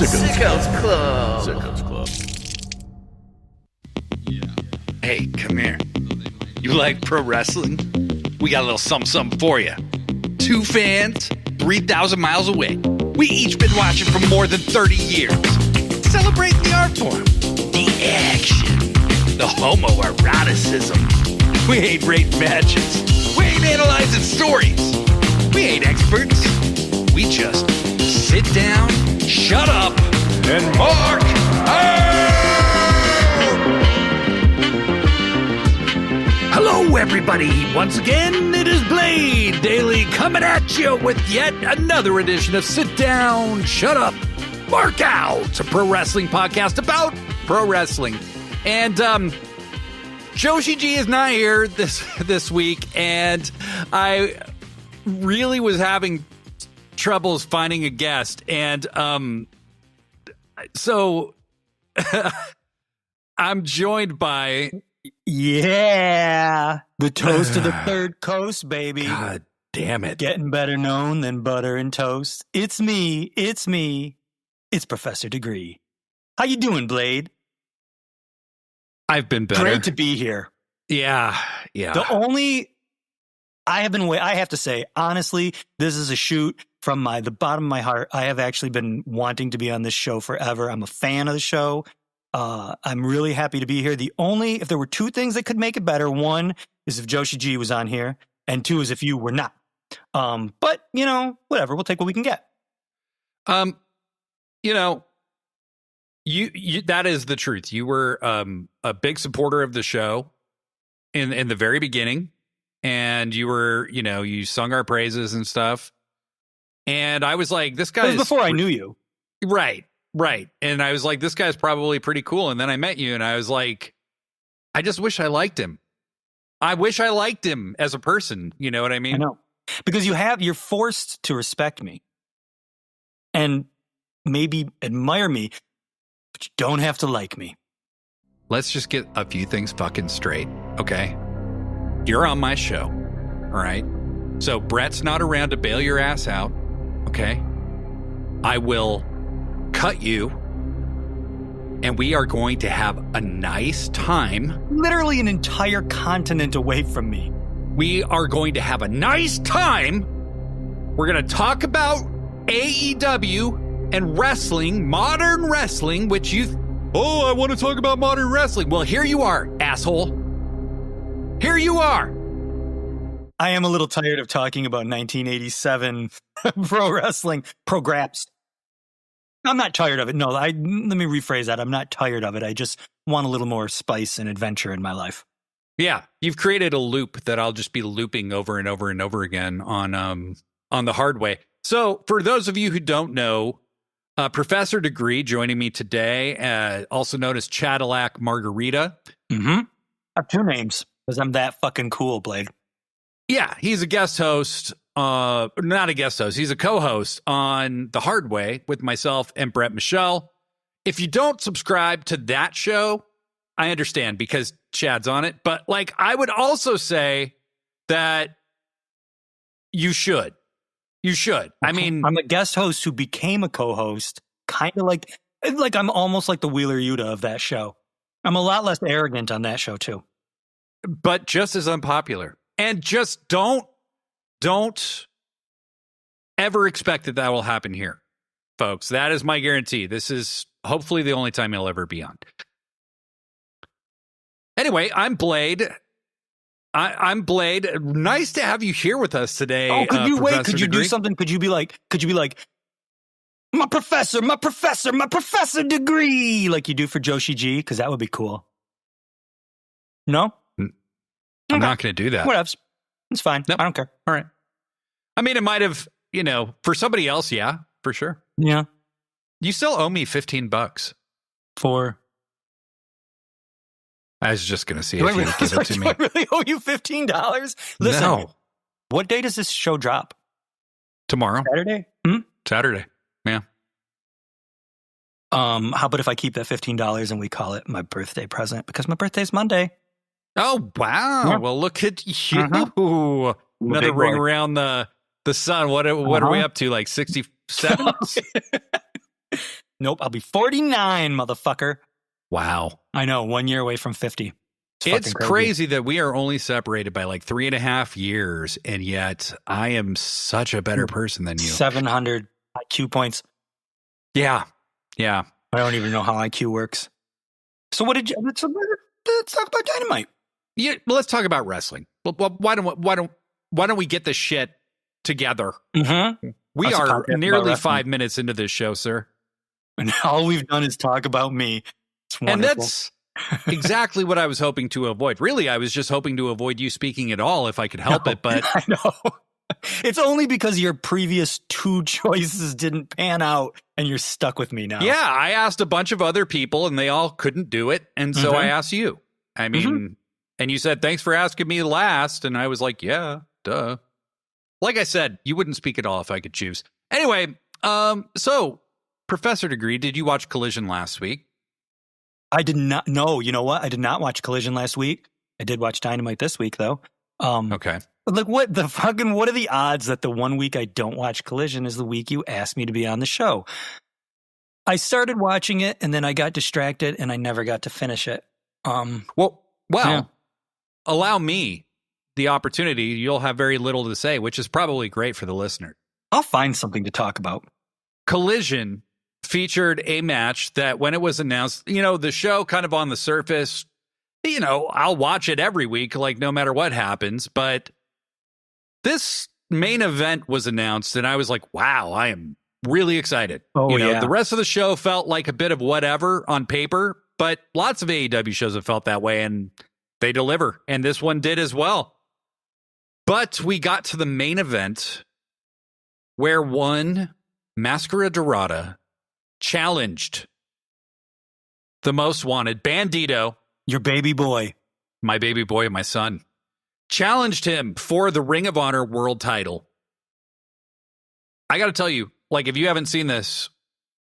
Sickos Club. Sickos Club. Hey, come here. You like pro wrestling? We got a little something for you. Two fans, 3,000 miles away. We each been watching for more than 30 years. Celebrating the art form, the action, the homoeroticism. We ain't rating matches. We ain't analyzing stories. We ain't experts. We just sit down, shut up, and mark out! Hello, everybody. Once again, it is Blade Daily coming at you with yet another edition of Sit Down, Shut Up, Mark Out, a pro wrestling podcast about pro wrestling. And Joshi G is not here this week, and I really was having troubles finding a guest, and so I'm joined by the toast of the third coast, baby. God damn it. Getting better known than butter and toast. It's me. It's Professor Degree. How you doing, Blade? I've been better. Great to be here. Yeah. I have to say, honestly, this is a shoot from the bottom of my heart. I have actually been wanting to be on this show forever. I'm a fan of the show. I'm really happy to be here. If there were two things that could make it better, one is if Joshi G was on here, and two is if you were not. But whatever, we'll take what we can get. You that is the truth. You were a big supporter of the show in the very beginning, and you were, you sung our praises and stuff. And I was like, this guy is before I knew you. Right. And I was like, this guy's probably pretty cool. And then I met you and I was like, I just wish I liked him. I wish I liked him as a person. You know what I mean? I know. Because you're forced to respect me and maybe admire me, but you don't have to like me. Let's just get a few things fucking straight. Okay. You're on my show. All right. So Brett's not around to bail your ass out. Okay. I will cut you, and we are going to have a nice time. Literally an entire continent away from me. We are going to have a nice time. We're going to talk about AEW and wrestling, modern wrestling, which I want to talk about modern wrestling. Well, here you are, asshole. Here you are. I am a little tired of talking about 1987 pro wrestling, pro graps. I'm not tired of it. No, let me rephrase that. I'm not tired of it. I just want a little more spice and adventure in my life. Yeah, you've created a loop that I'll just be looping over and over and over again on the hard way. So for those of you who don't know, Professor Degree joining me today, also known as Cadillac Margarita. Mm-hmm. I have two names because I'm that fucking cool, Blade. Yeah, he's a guest host. Not a guest host. He's a co-host on The Hard Way with myself and Brett Michelle. If you don't subscribe to that show, I understand because Chad's on it. But I would also say that you should. You should. I mean, I'm a guest host who became a co-host, kind of like I'm almost like the Wheeler Yuta of that show. I'm a lot less arrogant on that show too, but just as unpopular. And just don't ever expect that will happen here, folks. That is my guarantee. This is hopefully the only time you'll ever be on. Anyway, I'm Blade. I'm Blade. Nice to have you here with us today. Oh, could you do something? Could you be like, my professor Degree, like you do for Joshi G? Because that would be cool. No? I'm not going to do that. Whatever. It's fine. Nope. I don't care. All right. I mean, it might have, for somebody else, yeah, for sure. Yeah. You still owe me $15. For? I was just going to see if you would give it to me. Do I really owe you $15? Listen, no. What day does this show drop? Tomorrow. Saturday? Saturday. Yeah. How about if I keep that $15 and we call it my birthday present? Because my birthday's Monday. Oh, wow. Yeah. Well, look at you. Uh-huh. Another ring around the sun. What are we up to? Like 67? Nope, I'll be 49, motherfucker. Wow. I know, 1 year away from 50. It's crazy that we are only separated by like 3.5 years, and yet I am such a better person than you. 700 IQ points. Yeah. Yeah. I don't even know how IQ works. So what did you? Let's talk about Dynamite. Yeah, let's talk about wrestling. Well, why don't we get this shit together? Mm-hmm. We are nearly 5 minutes into this show, sir. And all we've done is talk about me. It's wonderful. And that's exactly what I was hoping to avoid. Really, I was just hoping to avoid you speaking at all if I could help it. But I know. It's only because your previous 2 choices didn't pan out and you're stuck with me now. Yeah, I asked a bunch of other people and they all couldn't do it. And so I asked you. I mean, and you said, thanks for asking me last. And I was like, yeah, duh. Like I said, you wouldn't speak at all if I could choose. Anyway, so Professor Degree, did you watch Collision last week? I did not. No, you know what? I did not watch Collision last week. I did watch Dynamite this week, though. Okay. Like, what are the odds that the 1 week I don't watch Collision is the week you asked me to be on the show? I started watching it and then I got distracted and I never got to finish it. Allow me the opportunity. You'll have very little to say, which is probably great for the listener. I'll find something to talk about. Collision featured a match that when it was announced, the show kind of on the surface, I'll watch it every week, like no matter what happens. But this main event was announced and I was like, wow, I am really excited. The rest of the show felt like a bit of whatever on paper, but lots of AEW shows have felt that way and they deliver. And this one did as well. But we got to the main event where one Mascara Dorada challenged the most wanted Bandito. Your baby boy. My baby boy, my son. Challenged him for the Ring of Honor world title. I got to tell you, like, if you haven't seen this,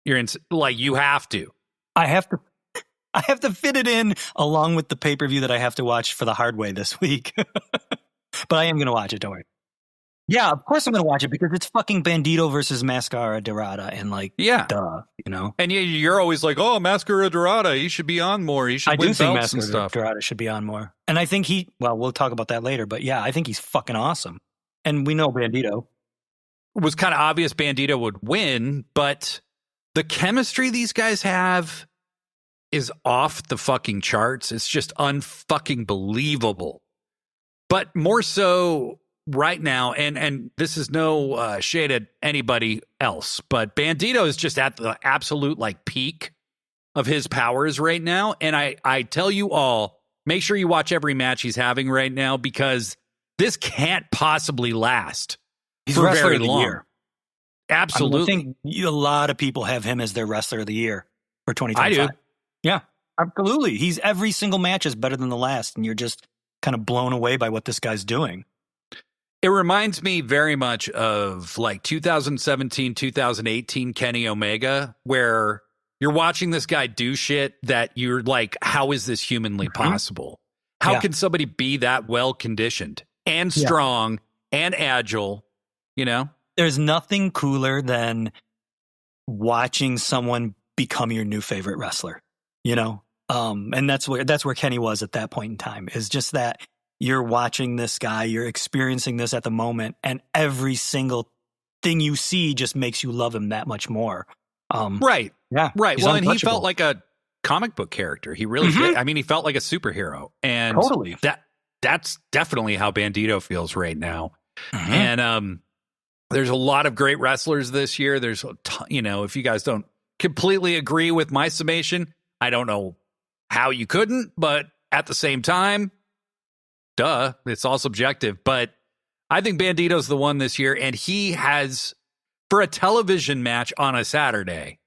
you have to. I have to fit it in along with the pay-per-view that I have to watch for the hard way this week. But I am going to watch it, don't worry. Yeah, of course I'm going to watch it because it's fucking Bandito versus Mascara Dorada and duh, And you're always like, oh, Mascara Dorada, he should be on more. He should win belts and stuff. Dorada should be on more. And I think we'll talk about that later, but yeah, I think he's fucking awesome. And we know Bandito. It was kind of obvious Bandito would win, but the chemistry these guys have is off the fucking charts. It's just unfucking believable. But more so right now, and this is no shade at anybody else, but Bandito is just at the absolute peak of his powers right now. And I tell you all, make sure you watch every match he's having right now because this can't possibly last. He's for wrestler very of the long. year. Absolutely. I think a lot of people have him as their wrestler of the year for 2025. I do. Yeah, absolutely. Every single match is better than the last, and you're just kind of blown away by what this guy's doing. It reminds me very much of 2017, 2018 Kenny Omega, where you're watching this guy do shit that you're like, how is this humanly possible? How can somebody be that well conditioned and strong and agile? There's nothing cooler than watching someone become your new favorite wrestler, and that's where Kenny was at that point in time, is just that you're watching this guy, you're experiencing this at the moment, and every single thing you see just makes you love him that much more. Right. Yeah. Right. Well, and he felt like a comic book character. He really did. I mean, he felt like a superhero. And totally. That's definitely how Bandito feels right now. And there's a lot of great wrestlers this year. There's a ton, if you guys don't completely agree with my summation, I don't know how you couldn't, but at the same time, duh, it's all subjective. But I think Bandito's the one this year, and he has, for a television match on a Saturday,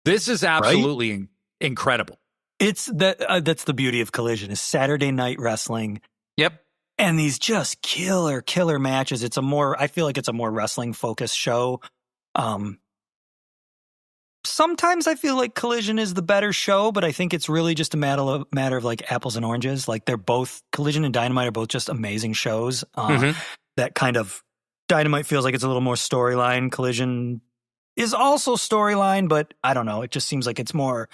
this is absolutely incredible. It's that's the beauty of Collision, is Saturday night wrestling. Yep. And these just killer matches. I feel like it's a more wrestling focused show. Sometimes I feel like Collision is the better show, but I think it's really just a matter of apples and oranges. They're both, Collision and Dynamite are both just amazing shows. That kind of, Dynamite feels like it's a little more storyline. Collision is also storyline, but I don't know. It just seems like it's more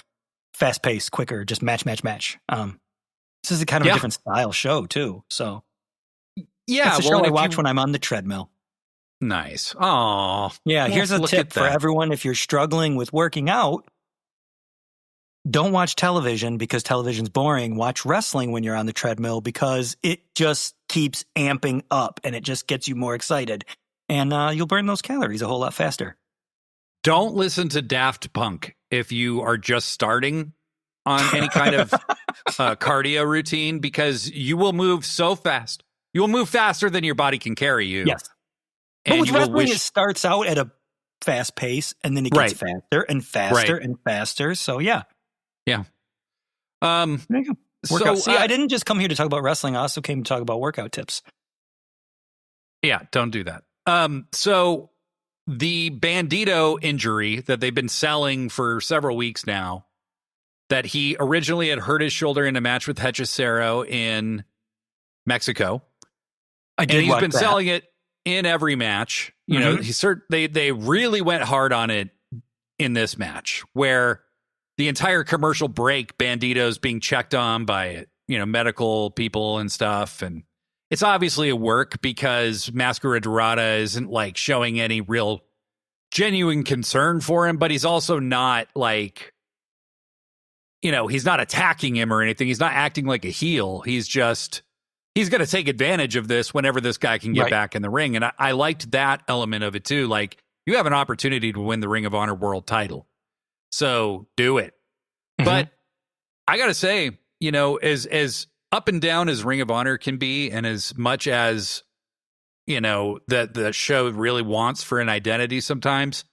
fast paced, quicker, just match. This is a kind of a different style show too. So yeah, it's a show I watch when I'm on the treadmill. Nice. Oh, yeah. Here's a tip for everyone: if you're struggling with working out, don't watch television because television's boring. Watch wrestling when you're on the treadmill because it just keeps amping up and it just gets you more excited, and you'll burn those calories a whole lot faster. Don't listen to Daft Punk if you are just starting on any kind of cardio routine, because you will move so fast. You will move faster than your body can carry you. Yes. But with wrestling, it starts out at a fast pace and then it gets faster and faster and faster. So, yeah. Yeah. There you go. Workout. See, I didn't just come here to talk about wrestling. I also came to talk about workout tips. Yeah, don't do that. So the Bandito injury that they've been selling for several weeks now, that he originally had hurt his shoulder in a match with Hechicero in Mexico. I did. And he's been selling it in every match. You know, they really went hard on it in this match, where the entire commercial break, Bandito's being checked on by, medical people and stuff. And it's obviously a work because Mascara Dorada isn't like showing any real genuine concern for him, but he's also not like, he's not attacking him or anything. He's not acting like a heel. He's going to take advantage of this whenever this guy can get back in the ring. And I liked that element of it too. Like, you have an opportunity to win the Ring of Honor world title, so do it. But I got to say, as up and down as Ring of Honor can be, and as much as, that the show really wants for an identity sometimes,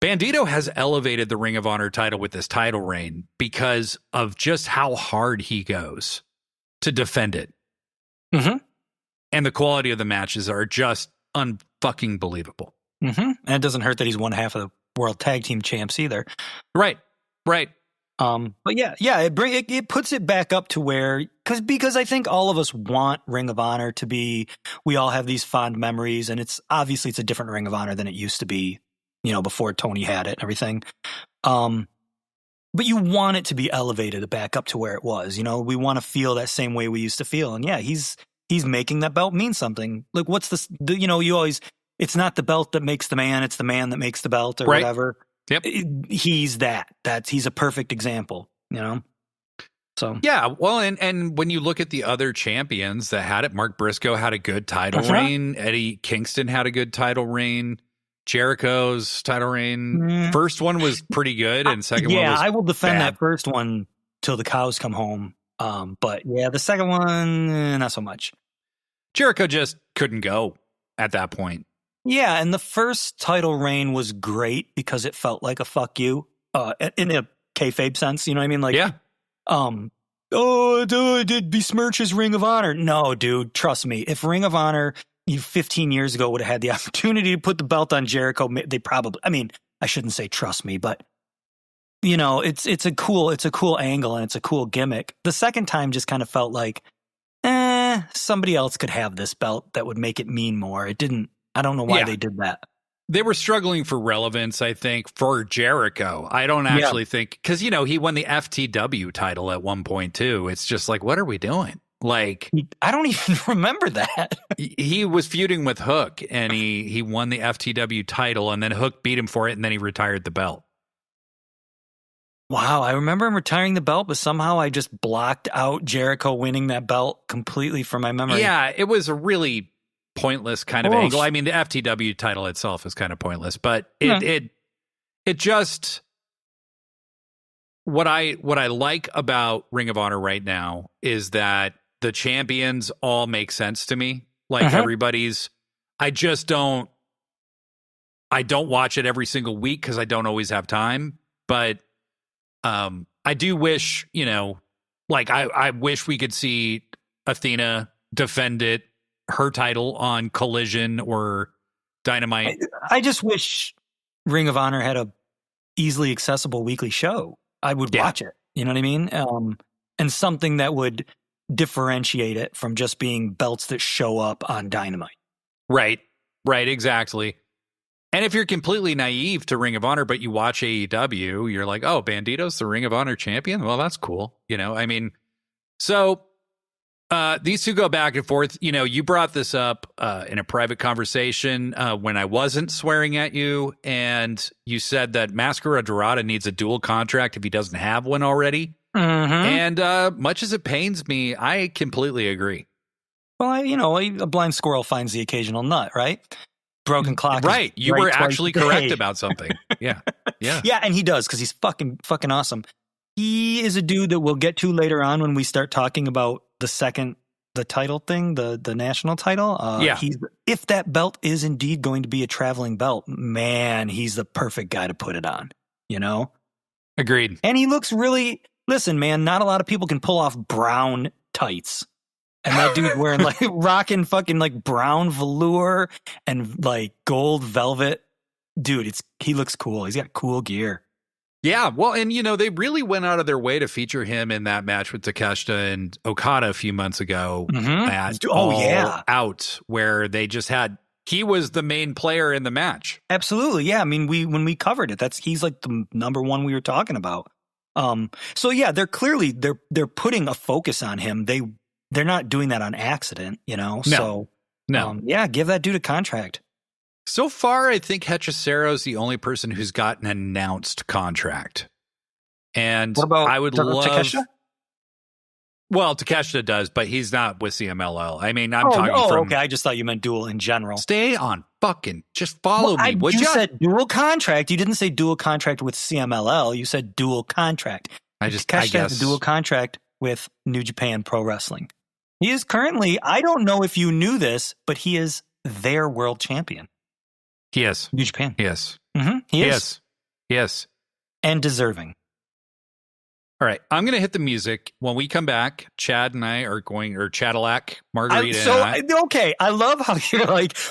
Bandito has elevated the Ring of Honor title with this title reign because of just how hard he goes to defend it. And the quality of the matches are just unfucking believable. And it doesn't hurt that he's one half of the World Tag Team Champs either. Right. But it puts it back up to where, because I think all of us want Ring of Honor to be, we all have these fond memories, and it's obviously it's a different Ring of Honor than it used to be, before Tony had it and everything. But you want it to be elevated back up to where it was. We want to feel that same way we used to feel. And yeah, he's making that belt mean something. Like, what's this? You always, it's not the belt that makes the man, it's the man that makes the belt, or whatever. Yep. He's he's a perfect example, So yeah, well, and when you look at the other champions that had it, Mark Briscoe had a good title reign. Eddie Kingston had a good title reign. Jericho's title reign. First one was pretty good, and second one was I will defend bad. that first one till the cows come home. But yeah, the second one, not so much. Jericho just couldn't go at that point. Yeah, and the first title reign was great because it felt like a fuck you, in a kayfabe sense. You know what I mean? Like, did besmirch his Ring of Honor? No, dude, trust me. If Ring of Honor 15 years ago would have had the opportunity to put the belt on Jericho, they probably. I mean, I shouldn't say trust me, but it's a cool angle and it's a cool gimmick. The second time just kind of felt like, somebody else could have this belt that would make it mean more. It didn't. I don't know why they did that. They were struggling for relevance, I think, for Jericho. I don't actually think, because, he won the FTW title at one point, too. It's just like, what are we doing? Like, I don't even remember that. He was feuding with Hook, and he won the FTW title, and then Hook beat him for it, and then he retired the belt. Wow, I remember him retiring the belt, but somehow I just blocked out Jericho winning that belt completely from my memory. Yeah, it was a really pointless kind of angle. I mean, the FTW title itself is kind of pointless, but it just, what I like about Ring of Honor right now is that the champions all make sense to me. Like, everybody's, I don't watch it every single week because I don't always have time, but I do wish, I wish we could see Athena defend her title on Collision or Dynamite. I just wish Ring of Honor had a easily accessible weekly show. I would watch it. You know what I mean? And something that would differentiate it from just being belts that show up on Dynamite. Right, exactly. And if you're completely naive to Ring of Honor, but you watch AEW, you're like, oh, Bandito's the Ring of Honor champion? Well, that's cool. I mean, so these two go back and forth. You brought this up in a private conversation when I wasn't swearing at you, and you said that Mascara Dorada needs a dual contract if he doesn't have one already. And much as it pains me, I completely agree. Well, a blind squirrel finds the occasional nut, right? Broken clock. Right. You were actually correct about something. Yeah. Yeah. Yeah, and he does, because he's fucking awesome. He is a dude that we'll get to later on when we start talking about the title thing, the national title. If that belt is indeed going to be a traveling belt, man, he's the perfect guy to put it on, Agreed. And he looks really, listen, man, not a lot of people can pull off brown tights. And that dude's wearing rocking fucking brown velour and gold velvet. Dude, he looks cool. He's got cool gear. Yeah, well, and they really went out of their way to feature him in that match with Takeshita and Okada a few months ago. At Out, where they just he was the main player in the match. Absolutely, yeah. I mean, when we covered it, he's the number one we were talking about. So yeah, they're clearly they're putting a focus on him. They're not doing that on accident, No. So yeah, give that dude a contract. So far, I think Hechicero's the only person who's got an announced contract. And what about, I would love Takeshita? Well, Takeshita does, but he's not with CMLL. I mean, I'm talking from... okay. I just thought you meant dual in general. Stay on fucking... Just follow me, would you? You said dual contract. You didn't say dual contract with CMLL. You said dual contract. Takeshita has a dual contract with New Japan Pro Wrestling. He is currently... I don't know if you knew this, but he is their world champion. He is. New Japan. Yes. He is. Yes. And deserving. All right. I'm going to hit the music. When we come back, Chad and I are going, or Chadillac, Margarita. Okay. I love how you're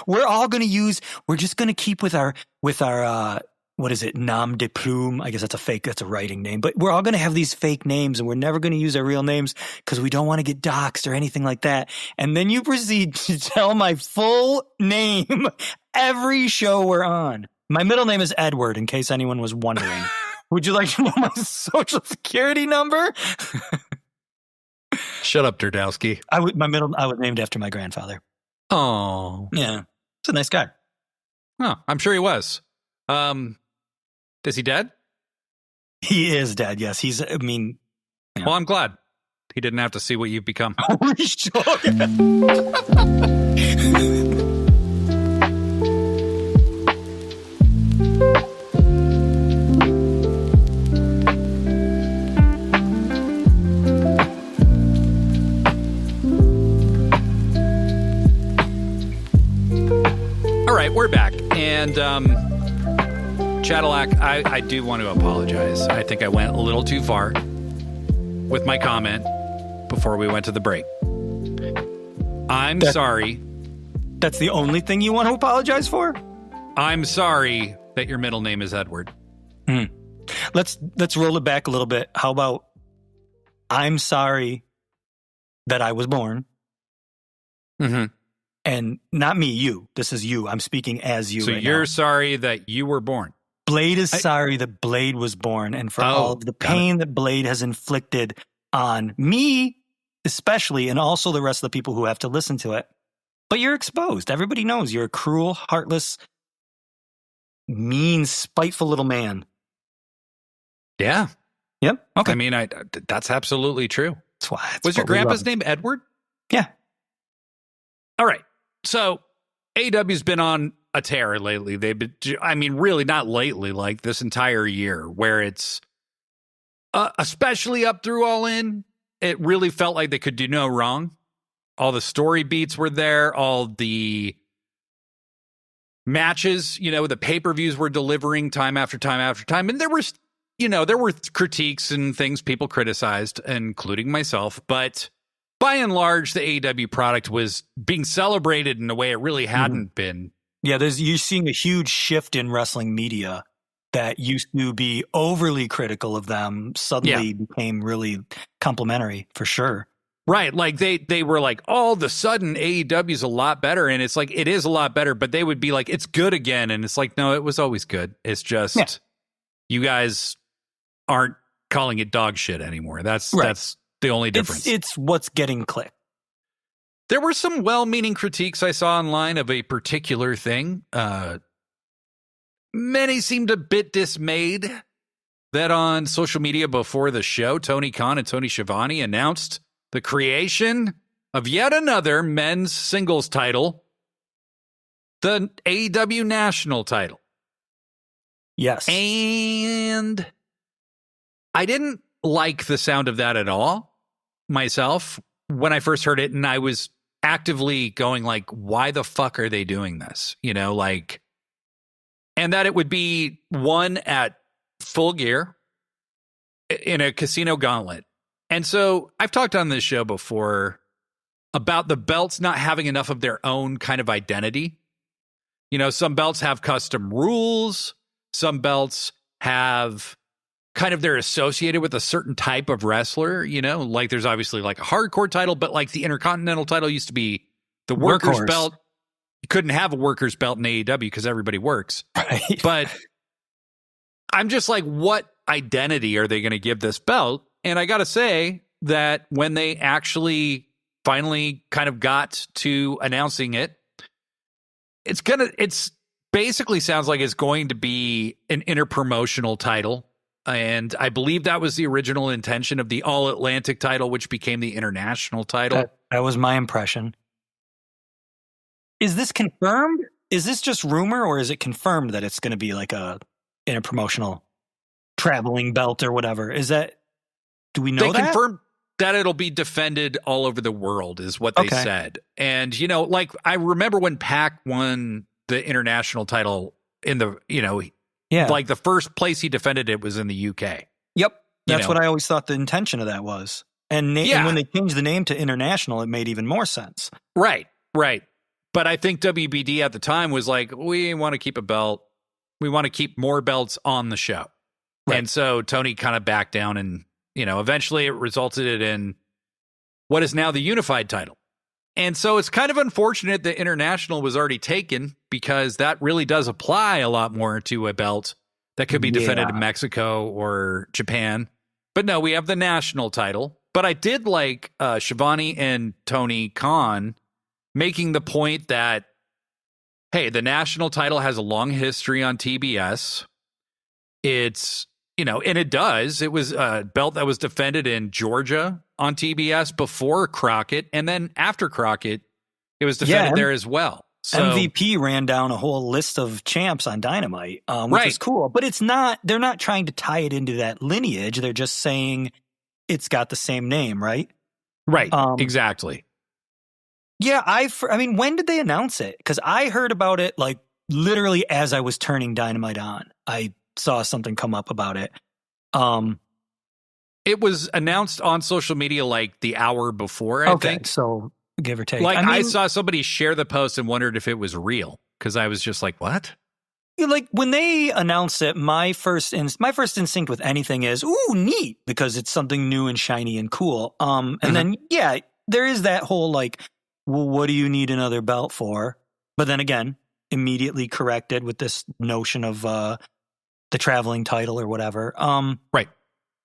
we're just going to keep with our, what is it? Nom de plume. I guess that's a writing name, but we're all going to have these fake names and we're never going to use our real names because we don't want to get doxxed or anything like that. And then you proceed to tell my full name every show we're on. My middle name is Edward, in case anyone was wondering. Would you like to know my social security number? Shut up, Durdowski. I was named after my grandfather. Oh. Yeah. He's a nice guy. Oh, I'm sure he was. Is he dead? He is dead, yes. Well, I'm glad he didn't have to see what you've become. Holy shit. All right, we're back. And Chadillac, I do want to apologize. I think I went a little too far with my comment before we went to the break. I'm sorry. That's the only thing you want to apologize for? I'm sorry that your middle name is Edward. Let's roll it back a little bit. How about I'm sorry that I was born. And not me, you. This is you. I'm speaking as you. So right you're now. sorry that you were born. Blade is sorry that Blade was born and for all of the pain that Blade has inflicted on me, especially, and also the rest of the people who have to listen to it. But you're exposed. Everybody knows you're a cruel, heartless, mean, spiteful little man. Yeah. Yep. Okay. I mean, that's absolutely true. That's why. Was your grandpa's name Edward? Yeah. All right. So AEW's been on a tear lately. They've been, really not lately, like this entire year, where it's especially up through All In. It really felt like they could do no wrong. All the story beats were there. All the matches, the pay-per-views were delivering time after time after time. And there were critiques and things people criticized, including myself. But by and large, the AEW product was being celebrated in a way it really hadn't been. Yeah, you're seeing a huge shift in wrestling media that used to be overly critical of them, suddenly became really complimentary, for sure. Right. Like they were like, all of a sudden AEW is a lot better. And it's like, it is a lot better, but they would be like, it's good again. And it's like, no, it was always good. It's just, you guys aren't calling it dog shit anymore. That's the only difference. It's what's getting clicked. There were some well-meaning critiques I saw online of a particular thing. Many seemed a bit dismayed that on social media before the show, Tony Khan and Tony Schiavone announced the creation of yet another men's singles title, the AEW National title. Yes. And I didn't like the sound of that at all myself when I first heard it, and I was actively going like, why the fuck are they doing this? You know, like, and that it would be one at Full Gear in a casino gauntlet. And so I've talked on this show before about the belts not having enough of their own kind of identity. You know, some belts have custom rules. Some belts have kind of, they're associated with a certain type of wrestler, you know, like there's obviously like a hardcore title, but like the Intercontinental title used to be the workers belt. You couldn't have a workers belt in AEW because everybody works. Right. But I'm just like, what identity are they going to give this belt? And I got to say that when they actually finally kind of got to announcing it, it's basically sounds like it's going to be an interpromotional title. And I believe that was the original intention of the All Atlantic title, which became the international title. That was my impression. Is this confirmed? Is this just rumor, or is it confirmed that it's going to be like a interpromotional traveling belt or whatever? Is that, do we know that? They confirmed that it'll be defended all over the world is what they said. And, you know, like I remember when Pac won the international title in the, you know, like the first place he defended it was in the UK. Yep. That's what I always thought the intention of that was. And when they changed the name to international, it made even more sense. Right. Right. But I think WBD at the time was like, we want to keep a belt. We want to keep more belts on the show. Right. And so Tony kind of backed down, and, you know, eventually it resulted in what is now the unified title. And so it's kind of unfortunate that international was already taken, because that really does apply a lot more to a belt that could be defended in Mexico or Japan. But no, we have the national title. But I did like Schiavone and Tony Khan making the point that, hey, the national title has a long history on TBS. It's, you know, and it does. It was a belt that was defended in Georgia on TBS before Crockett, and then after Crockett, it was defended there as well. So, MVP ran down a whole list of champs on Dynamite, which is cool. But it's not, they're not trying to tie it into that lineage. They're just saying it's got the same name, right? Right, exactly. Yeah, I mean, when did they announce it? Because I heard about it like literally as I was turning Dynamite on. I saw something come up about it. It was announced on social media like the hour before, I think. So give or take. Like, I saw somebody share the post and wondered if it was real, because I was just like, what? Like, when they announced it, my first instinct with anything is, ooh, neat, because it's something new and shiny and cool. And then, there is that whole like, well, what do you need another belt for? But then again, immediately corrected with this notion of the traveling title or whatever. Right.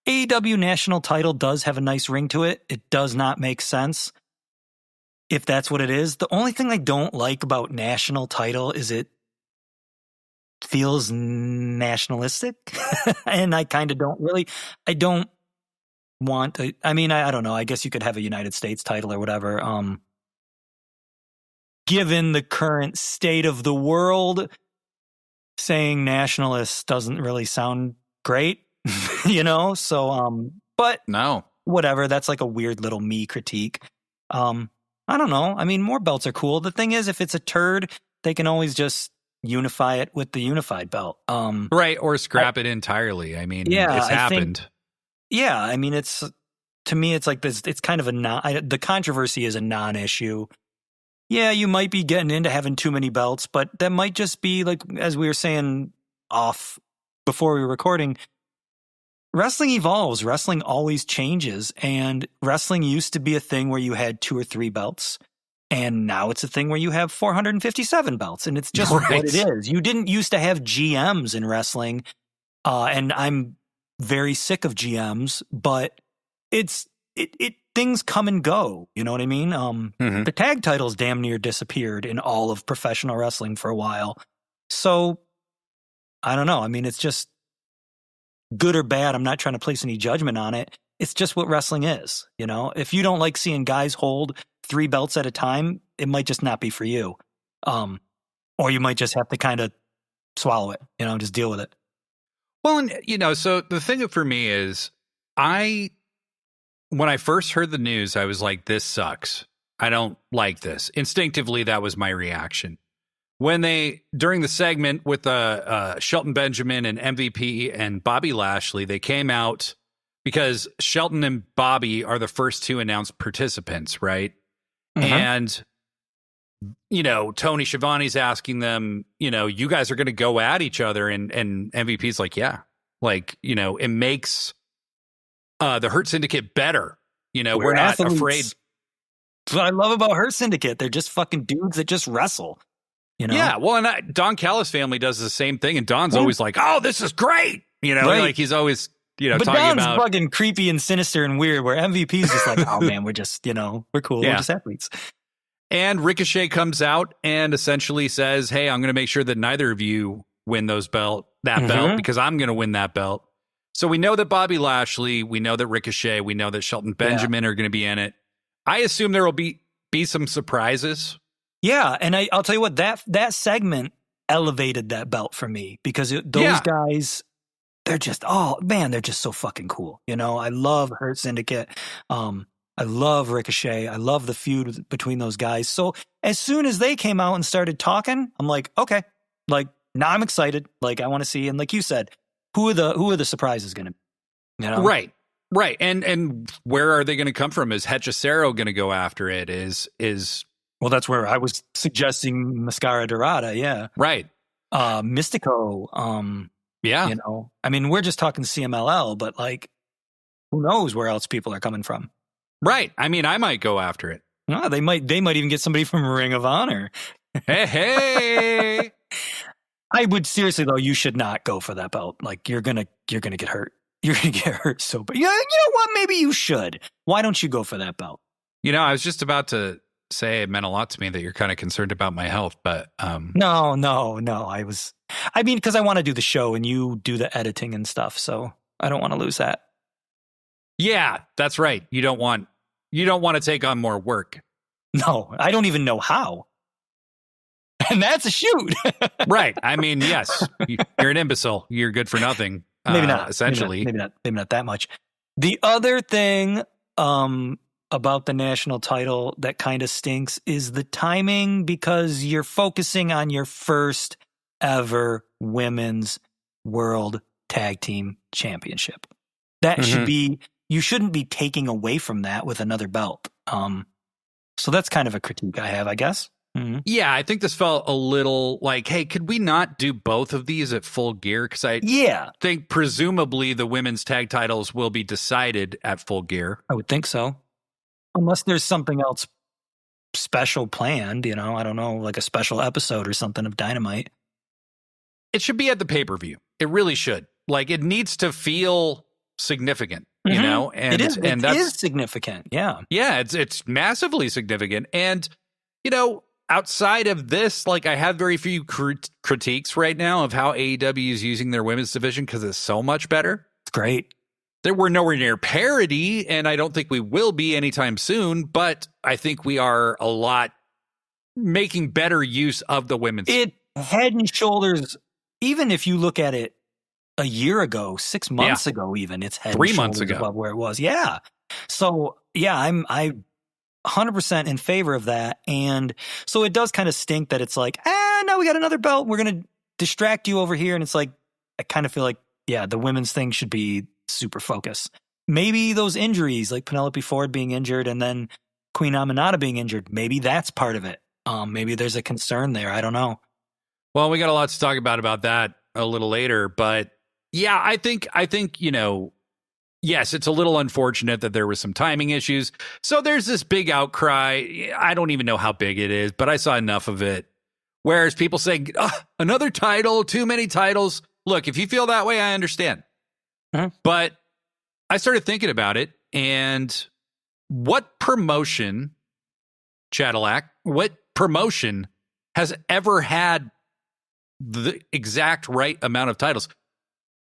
AEW National title does have a nice ring to it. It does not make sense if that's what it is. The only thing I don't like about National title is it feels nationalistic. And I kind of I don't want to, I mean, I don't know. I guess you could have a United States title or whatever. Given the current state of the world, saying nationalist doesn't really sound great, you know? So, but no, whatever. That's like a weird little me critique. I don't know. I mean, more belts are cool. The thing is, if it's a turd, they can always just unify it with the unified belt. Right. Or scrap it entirely. I mean, it's happened. I mean, to me, it's like this, it's kind of the controversy is a non-issue. Yeah, you might be getting into having too many belts, but that might just be like, as we were saying off before we were recording, wrestling evolves. Wrestling always changes. And wrestling used to be a thing where you had 2 or 3 belts. And now it's a thing where you have 457 belts. And it's just what it is. You didn't used to have GMs in wrestling. And I'm very sick of GMs, but it things come and go. You know what I mean? The tag titles damn near disappeared in all of professional wrestling for a while. So I don't know. I mean, it's just good or bad. I'm not trying to place any judgment on it. It's just what wrestling is. You know, if you don't like seeing guys hold 3 belts at a time, it might just not be for you. Or you might just have to kind of swallow it, you know, just deal with it. Well, and, you know, so the thing for me is when I first heard the news, I was like, this sucks. I don't like this. Instinctively, that was my reaction. When during the segment with Shelton Benjamin and MVP and Bobby Lashley, they came out because Shelton and Bobby are the first 2 announced participants, right? And, you know, Tony Schiavone's asking them, you know, you guys are going to go at each other. And MVP's like, yeah, like, you know, it makes the Hurt Syndicate better. You know, we're not afraid. That's what I love about Hurt Syndicate. They're just fucking dudes that just wrestle. You know? Yeah, well, and Don Callis' family does the same thing, and Don's always like, "Oh, this is great," you know, like he's always, you know, but talking Don's about fucking creepy and sinister and weird. Where MVP's just like, "Oh man, we're just, you know, we're cool, we're just athletes." And Ricochet comes out and essentially says, "Hey, I'm going to make sure that neither of you win that belt because I'm going to win that belt." So we know that Bobby Lashley, we know that Ricochet, we know that Shelton Benjamin are going to be in it. I assume there will be some surprises. Yeah, and I'll tell you what, that segment elevated that belt for me because those guys, they're just, oh man, they're just so fucking cool. You know, I love Hurt Syndicate. I love Ricochet. I love the feud between those guys. So as soon as they came out and started talking, I'm like, okay, like now I'm excited. Like I want to see, and like you said, who are the surprises going to be? You know? Right. And where are they going to come from? Is Hechicero going to go after it? Is Well, that's where I was suggesting Mascara Dorada, yeah. Right. Mystico, yeah. You know, I mean, we're just talking CMLL, but like, who knows where else people are coming from? Right. I mean, I might go after it. No, they might even get somebody from Ring of Honor. Hey. I would seriously though, you should not go for that belt. Like you're gonna get hurt. You're gonna get hurt so bad. Yeah, you know what? Maybe you should. Why don't you go for that belt? You know, I was just about to say it meant a lot to me that you're kind of concerned about my health, but No. I mean, because I want to do the show and you do the editing and stuff, so I don't want to lose that. Yeah, that's right. You don't want to take on more work. No, I don't even know how. And that's a shoot. Right. I mean, yes, you're an imbecile. You're good for nothing. Maybe not. Essentially. Maybe not that much. The other thing about the national title that kind of stinks is the timing, because you're focusing on your first ever women's world tag team championship. That should be, you shouldn't be taking away from that with another belt. So that's kind of a critique I have, I guess. Mm-hmm. Yeah, I think this felt a little like, hey, could we not do both of these at Full Gear? Because I think presumably the women's tag titles will be decided at Full Gear. I would think so. Unless there's something else special planned, you know, I don't know, like a special episode or something of Dynamite. It should be at the pay-per-view. It really should. Like, it needs to feel significant, you know? And it is significant, yeah. Yeah, it's massively significant. And, you know, outside of this, like, I have very few critiques right now of how AEW is using their women's division because it's so much better. It's great. We're nowhere near parity, and I don't think we will be anytime soon, but I think we are a lot making better use of the women's. It head and shoulders, even if you look at it a year ago, 6 months ago, even, it's head 3 and months shoulders ago above where it was. Yeah. So, yeah, I'm 100% in favor of that. And so it does kind of stink that it's like, now we got another belt. We're going to distract you over here. And it's like, I kind of feel like, yeah, the women's thing should be super focus. Maybe those injuries, like Penelope Ford being injured and then Queen Aminata being injured, maybe that's part of it. Maybe there's a concern there. I don't know. Well, we got a lot to talk about that a little later, but yeah, I think, you know, yes, it's a little unfortunate that there was some timing issues. So there's this big outcry. I don't even know how big it is, but I saw enough of it. Whereas people say, another title, too many titles. Look, if you feel that way, I understand. But I started thinking about it, and what promotion, Cadillac, what promotion has ever had the exact right amount of titles?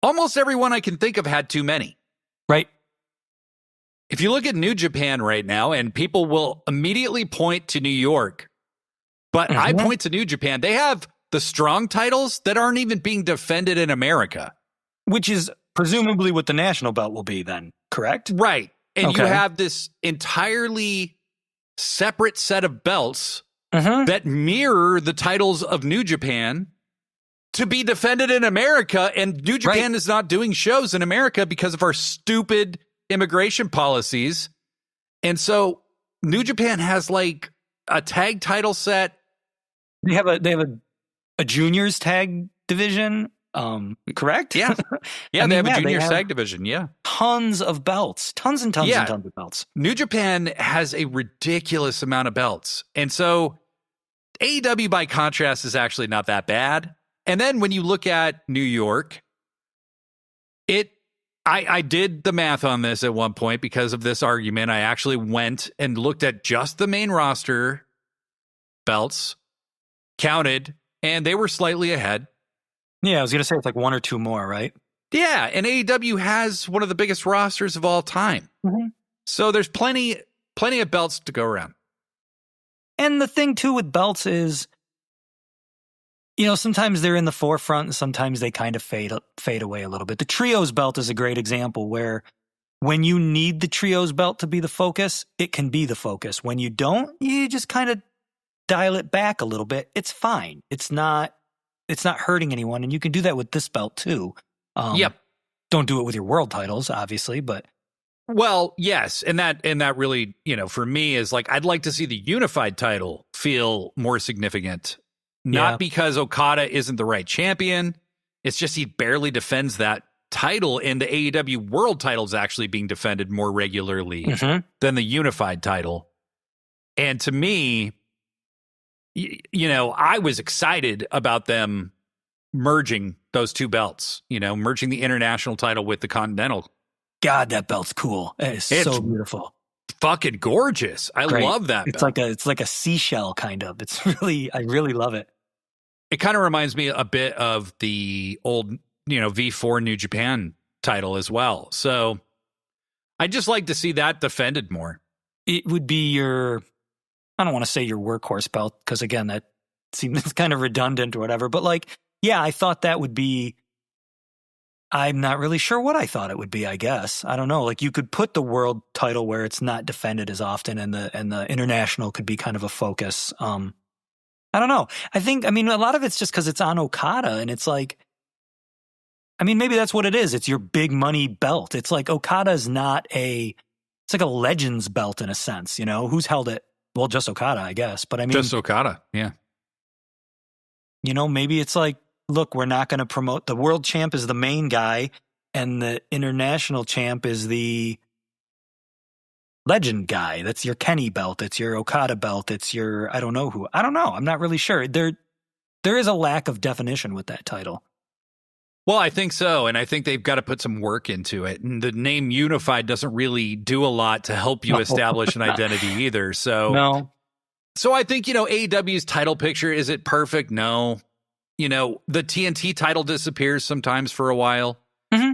Almost everyone I can think of had too many. Right. If you look at New Japan right now, and people will immediately point to New York, but I point to New Japan, they have the strong titles that aren't even being defended in America. Which is presumably what the national belt will be then, correct? Right. And you have this entirely separate set of belts that mirror the titles of New Japan to be defended in America. And New Japan is not doing shows in America because of our stupid immigration policies. And so New Japan has like a tag title set. They have a juniors tag division. Correct? Yeah. Yeah, they have a junior tag division. Yeah. Tons of belts. Tons and tons and tons of belts. New Japan has a ridiculous amount of belts. And so AEW, by contrast, is actually not that bad. And then when you look at New York, I did the math on this at one point because of this argument. I actually went and looked at just the main roster belts, counted, and they were slightly ahead. Yeah, I was going to say it's like one or two more, right? Yeah, and AEW has one of the biggest rosters of all time. So there's plenty of belts to go around. And the thing, too, with belts is, you know, sometimes they're in the forefront and sometimes they kind of fade away a little bit. The trios belt is a great example where when you need the trios belt to be the focus, it can be the focus. When you don't, you just kind of dial it back a little bit. It's fine. It's not hurting anyone. And you can do that with this belt too. Don't do it with your world titles, obviously, but. Well, yes. And that really, you know, for me is like, I'd like to see the unified title feel more significant. Not because Okada isn't the right champion. It's just he barely defends that title, and the AEW world title is actually being defended more regularly than the unified title. And to me, you know, I was excited about them merging those two belts, you know, merging the international title with the continental. God, that belt's cool. It's so beautiful. Fucking gorgeous. I love that belt. It's like a seashell kind of. I really love it. It kind of reminds me a bit of the old, you know, V4 New Japan title as well. So I just like to see that defended more. It would be I don't want to say your workhorse belt, because again, that seems kind of redundant or whatever. But like, yeah, I thought that would be, I'm not really sure what I thought it would be, I guess. I don't know. Like you could put the world title where it's not defended as often, and the international could be kind of a focus. I don't know. I mean, a lot of it's just because it's on Okada, and it's like, I mean, maybe that's what it is. It's your big money belt. It's like Okada's it's like a Legends belt in a sense, you know? Who's held it? Well, just Okada, I guess. But I mean, just Okada, yeah. You know, maybe it's like, look, we're not going to promote, the world champ is the main guy, and the international champ is the legend guy. That's your Kenny belt. It's your Okada belt. It's your, I don't know who. I don't know. I'm not really sure. There is a lack of definition with that title. Well, I think so. And I think they've got to put some work into it. And the name Unified doesn't really do a lot to help you establish an identity either. So, So I think, you know, AEW's title picture, is it perfect? No. You know, the TNT title disappears sometimes for a while.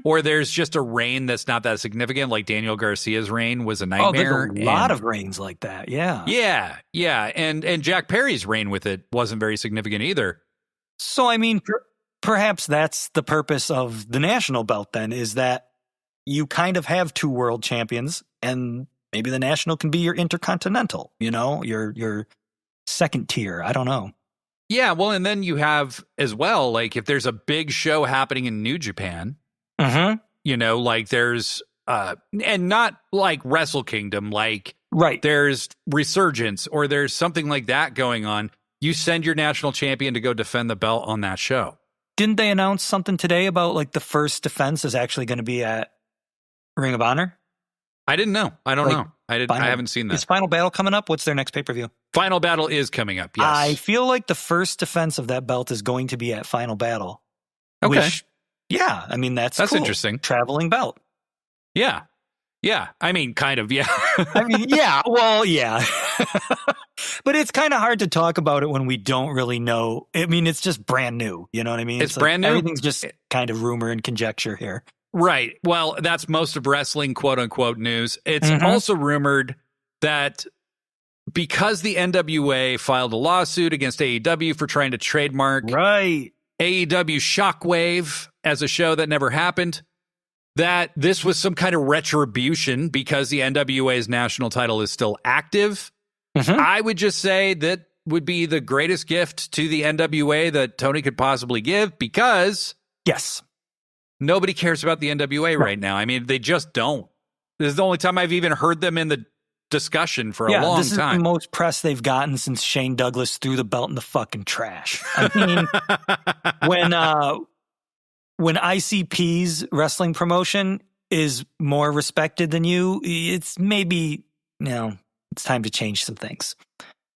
Or there's just a reign that's not that significant, like Daniel Garcia's reign was a nightmare. There's a lot of reigns like that, yeah. Yeah. And Jack Perry's reign with it wasn't very significant either. So, I mean, perhaps that's the purpose of the national belt then, is that you kind of have two world champions, and maybe the national can be your intercontinental, you know, your second tier. I don't know. Yeah, well, and then you have as well, like if there's a big show happening in New Japan, you know, like there's, and not like Wrestle Kingdom, like there's Resurgence or there's something like that going on. You send your national champion to go defend the belt on that show. Didn't they announce something today about like the first defense is actually going to be at Ring of Honor? I didn't know. I don't know. I haven't seen that. Is Final Battle coming up? What's their next pay-per-view? Final Battle is coming up, yes. I feel like the first defense of that belt is going to be at Final Battle. Okay. Which, yeah, I mean, that's cool. Interesting. Traveling belt. Yeah. Yeah. I mean, kind of, yeah. I mean, yeah. Well, yeah. But it's kind of hard to talk about it when we don't really know. I mean, it's just brand new. You know what I mean? It's brand new. Everything's just kind of rumor and conjecture here. Right. Well, that's most of wrestling, quote unquote, news. It's also rumored that because the NWA filed a lawsuit against AEW for trying to trademark AEW Shockwave as a show that never happened, that this was some kind of retribution because the NWA's national title is still active. I would just say that would be the greatest gift to the NWA that Tony could possibly give, because nobody cares about the NWA right now. I mean, they just don't. This is the only time I've even heard them in the discussion for a long time. This is the most press they've gotten since Shane Douglas threw the belt in the fucking trash. I mean, when ICP's wrestling promotion is more respected than you, it's maybe, it's time to change some things.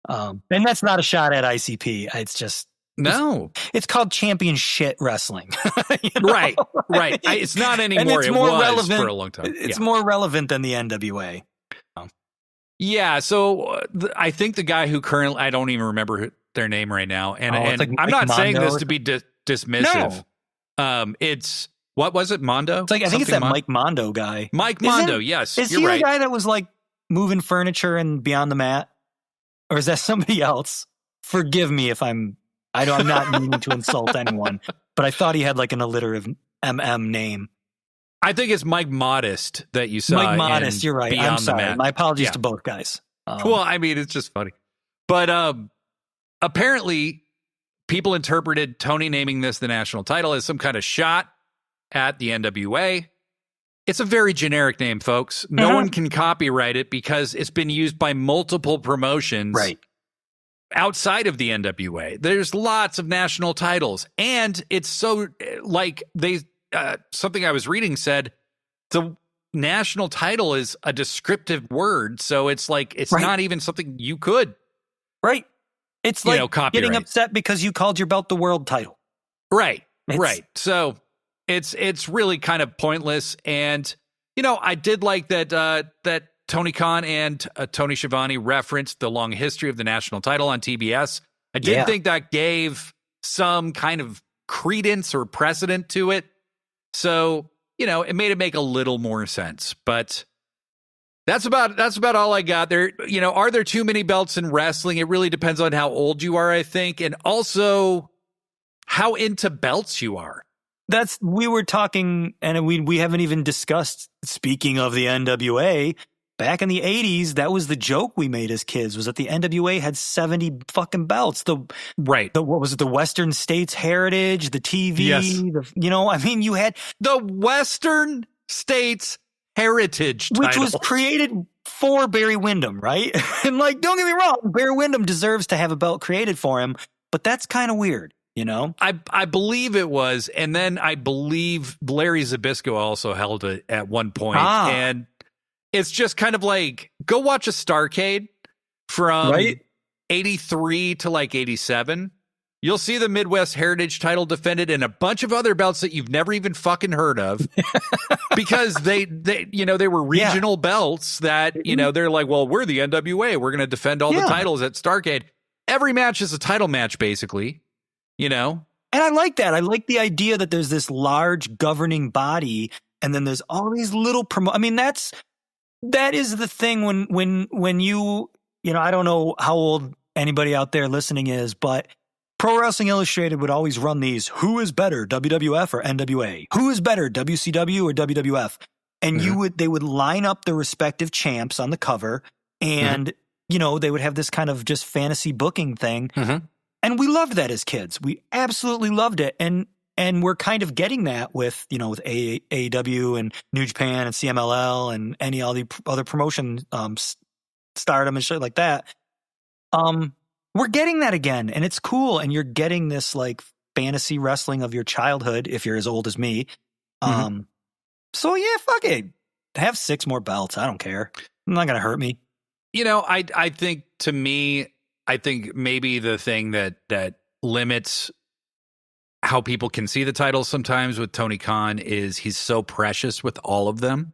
And that's not a shot at ICP. It's just, it's called champion shit wrestling. Right. It's not anymore. It was relevant for a long time. It's more relevant than the NWA. Yeah. So I think the guy who currently, I don't even remember their name right now. And I'm not saying this to be dismissive. No. It's, what was it? Mondo? It's like, I think it's that Mike Mondo guy. Mike Mondo. Yes. Is he the guy that was like moving furniture and Beyond the Mat? Or is that somebody else? Forgive me if I'm not meaning to insult anyone, but I thought he had like an alliterative name. I think it's Mike Modest that you saw. Mike Modest, you're right. Beyond I'm sorry. The Mat. My apologies to both guys. Well, I mean, it's just funny. But apparently, people interpreted Tony naming this the national title as some kind of shot at the NWA. It's a very generic name, folks. No one can copyright it because it's been used by multiple promotions outside of the NWA. There's lots of national titles. And it's so, like, something I was reading said the national title is a descriptive word. So it's like, it's not even something you could. Right. It's like copyright. Getting upset because you called your belt the world title. Right. So it's really kind of pointless. And, I did like that Tony Khan and Tony Schiavone referenced the long history of the national title on TBS. I did think that gave some kind of credence or precedent to it. So, it made it make a little more sense. But that's about all I got there. Are there too many belts in wrestling? It really depends on how old you are, I think. And also how into belts you are. We were talking, and we haven't even discussed, speaking of the NWA, back in the 80s, that was the joke we made as kids, was that the NWA had 70 fucking belts. What was it? The Western States Heritage, the TV, you had the Western States Heritage title, which was created for Barry Windham, right? And don't get me wrong, Barry Windham deserves to have a belt created for him, but that's kind of weird. I believe it was, and then I believe Larry Zbyszko also held it at one point, and it's just kind of like, go watch a Starrcade from 83 to 87. You'll see the Midwest Heritage title defended and a bunch of other belts that you've never even fucking heard of, because they were regional belts that, they're like, well, we're the NWA. We're going to defend all the titles at Starrcade. Every match is a title match, basically. And I like that. I like the idea that there's this large governing body, and then there's all these little I mean, that is the thing when you I don't know how old anybody out there listening is, but Pro Wrestling Illustrated would always run these, who is better, WWF or NWA? Who is better, WCW or WWF? And they would line up the respective champs on the cover, and they would have this kind of just fantasy booking thing. And we loved that as kids. We absolutely loved it. And we're kind of getting that with, with AEW and New Japan and CMLL and all the other promotion, Stardom and shit like that. We're getting that again, and it's cool. And you're getting this fantasy wrestling of your childhood if you're as old as me. So yeah, fuck it. have 6 more belts. I don't care. It's not going to hurt me. You know, I think, to me, I think maybe the thing that limits how people can see the titles sometimes with Tony Khan is he's so precious with all of them.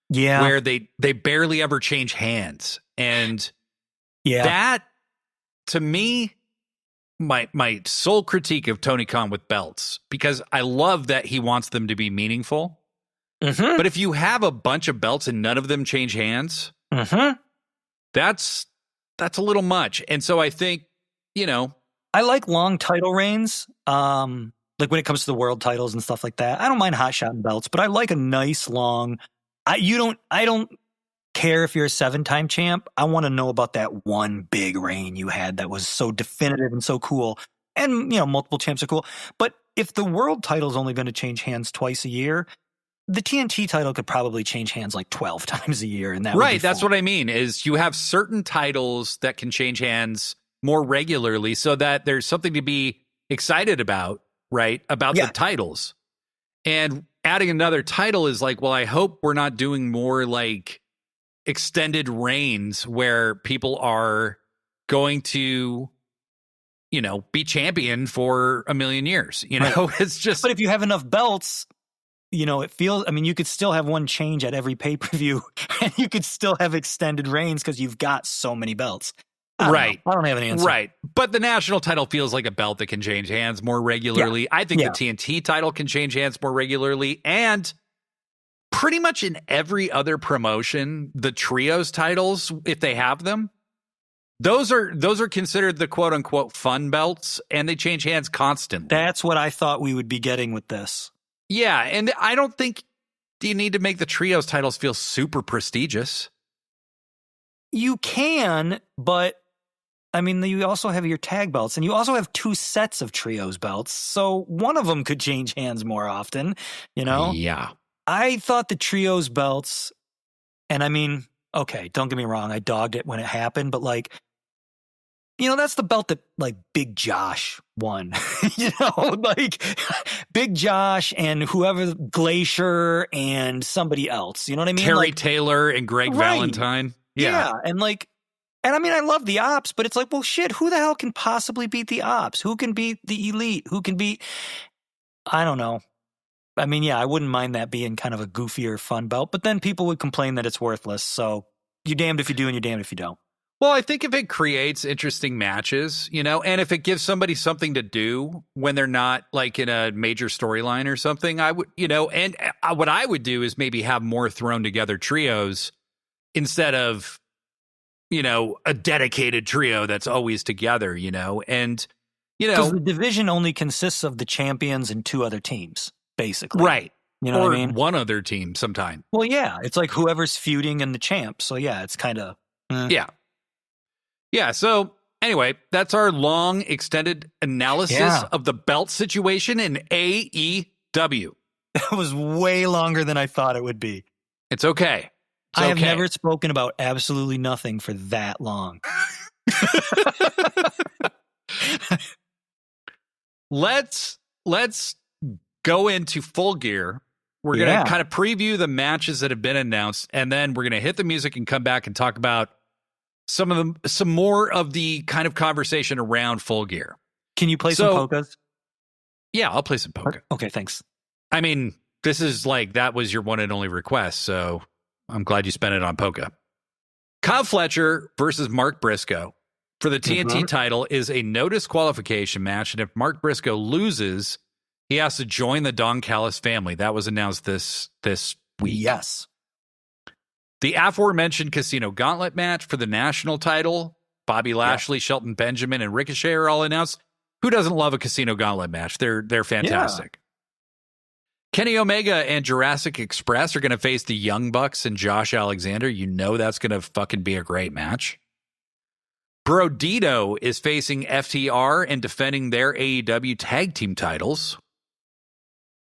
Yeah. Where they barely ever change hands. And that, to me, my sole critique of Tony Khan with belts, because I love that he wants them to be meaningful. Mm-hmm. But if you have a bunch of belts and none of them change hands, that's a little much. And so I think, you know, I like long title reigns. Like when it comes to the world titles and stuff like that. I don't mind hot shotting belts, but I like a nice long. I don't care if you're a 7-time champ. I want to know about that one big reign you had that was so definitive and so cool. And, you know, multiple champs are cool. But if the world title is only going to change hands twice a year, the TNT title could probably change hands like 12 times a year. And that right. That's what I mean is you have certain titles that can change hands more regularly so that there's something to be excited about, right? About the titles. And adding another title is like, well, I hope we're not doing more like extended reigns where people are going to, you know, be champion for a million years. You know, it's just. But if you have enough belts, you know, it feels, I mean, you could still have one change at every pay-per-view and you could still have extended reigns because you've got so many belts. I don't have an answer. Right. But the national title feels like a belt that can change hands more regularly. Yeah. I think the TNT title can change hands more regularly. And pretty much in every other promotion, the trios titles, if they have them, those are considered the quote unquote fun belts, and they change hands constantly. That's what I thought we would be getting with this. Yeah. And I don't think you need to make the trios titles feel super prestigious. You can, but I mean, you also have your tag belts, and you also have 2 sets of trios belts. So one of them could change hands more often, you know? Yeah. I thought the trios belts, and I mean, okay, don't get me wrong. I dogged it when it happened, but like, you know, that's the belt that like Big Josh won, you know, like Big Josh and whoever, Glacier and somebody else, you know what I mean? Terry like, Taylor and Greg Valentine. Yeah. And like, and I mean, I love the Ops, but it's like, well, shit, who the hell can possibly beat the Ops? Who can beat the Elite? Who can beat, I don't know. I mean, yeah, I wouldn't mind that being kind of a goofier fun belt, but then people would complain that it's worthless. So you're damned if you do and you're damned if you don't. Well, I think if it creates interesting matches, you know, and if it gives somebody something to do when they're not like in a major storyline or something, I would, you know, and what I would do is maybe have more thrown together trios instead of, you know, a dedicated trio that's always together, you know, and, you know, because the division only consists of the champions and 2 other teams, basically. Right. You know or what I mean? One other team sometime. Well, yeah, it's like whoever's feuding and the champ. So yeah, it's kind of, Yeah. Yeah. So anyway, that's our long extended analysis of the belt situation in AEW. That was way longer than I thought it would be. It's okay. I have never spoken about absolutely nothing for that long. Let's go into Full Gear. We're going to kind of preview the matches that have been announced, and then we're going to hit the music and come back and talk about some more of the kind of conversation around Full Gear. Can you play some polkas? Yeah, I'll play some polka. Okay, thanks. I mean, this is like, that was your one and only request, so I'm glad you spent it on polka. Kyle Fletcher versus Mark Briscoe for the TNT title is a no disqualification match, and if Mark Briscoe loses, he has to join the Don Callis family. That was announced this week. Yes. The aforementioned Casino Gauntlet match for the national title, Bobby Lashley, Shelton Benjamin, and Ricochet are all announced. Who doesn't love a Casino Gauntlet match? They're fantastic. Kenny Omega and Jurassic Express are going to face the Young Bucks and Josh Alexander. You know that's going to fucking be a great match. Brodito is facing FTR and defending their AEW tag team titles.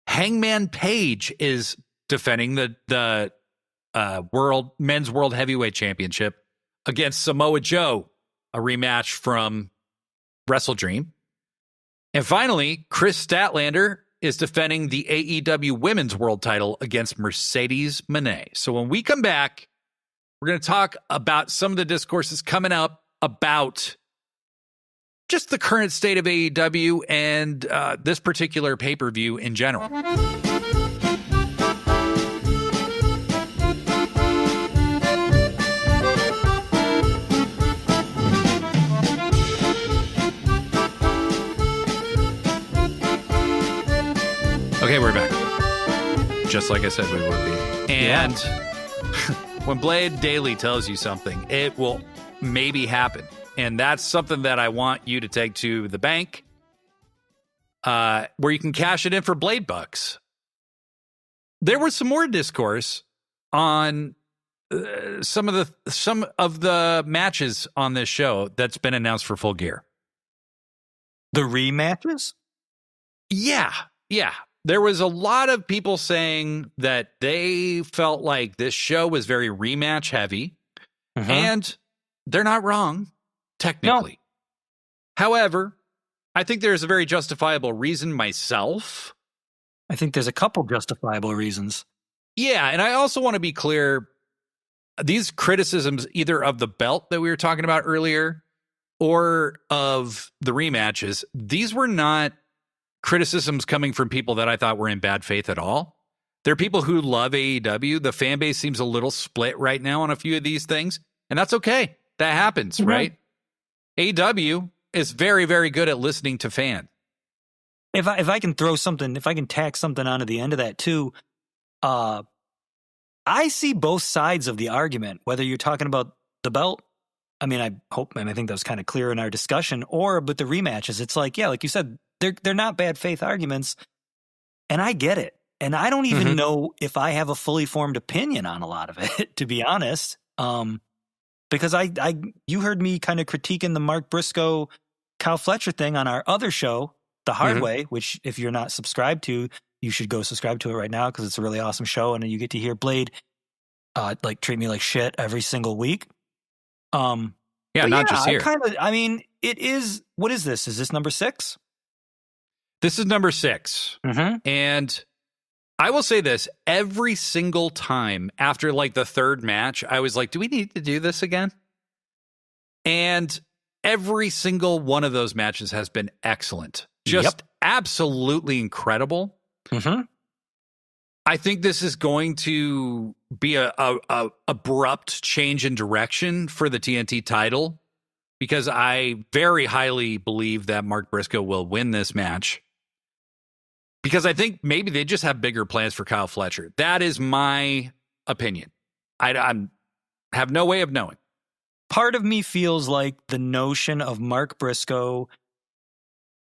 Hangman Page is defending the men's world heavyweight championship against Samoa Joe, a rematch from Wrestle Dream. And finally, Chris Statlander is defending the AEW Women's World title against Mercedes Moné. So when we come back, we're going to talk about some of the discourses coming up about just the current state of AEW and this particular pay-per-view in general. Okay, we're back. Just like I said we would be. And when Blade Daily tells you something, it will maybe happen. And that's something that I want you to take to the bank, where you can cash it in for Blade Bucks. There was some more discourse on some of the matches on this show that's been announced for Full Gear. The rematches? Yeah. There was a lot of people saying that they felt like this show was very rematch heavy, and they're not wrong, technically. No. However, I think there's a very justifiable reason myself. I think there's a couple justifiable reasons. Yeah, and I also want to be clear, these criticisms either of the belt that we were talking about earlier or of the rematches, these were not criticisms coming from people that I thought were in bad faith at all. They're people who love AEW. The fan base seems a little split right now on a few of these things, and that's okay. That happens, right? AEW is very, very good at listening to fans. If I can throw something, if I can tack something onto the end of that too, I see both sides of the argument, whether you're talking about the belt. I mean, I think that was kind of clear in our discussion, but the rematches, it's like, yeah, like you said, they're not bad faith arguments, and I get it. And I don't even know if I have a fully formed opinion on a lot of it, to be honest. Because you heard me kind of critiquing the Mark Briscoe, Kyle Fletcher thing on our other show, The Hard Way, which if you're not subscribed to, you should go subscribe to it right now because it's a really awesome show, and you get to hear Blade treat me like shit every single week. Just here. It is. What is this? Is this number 6? This is number 6. And I will say this, every single time after like the third match, I was like, do we need to do this again? And every single one of those matches has been excellent. Just absolutely incredible. I think this is going to be a abrupt change in direction for the TNT title, because I very highly believe that Mark Briscoe will win this match. Because I think maybe they just have bigger plans for Kyle Fletcher. That is my opinion. I have no way of knowing. Part of me feels like the notion of Mark Briscoe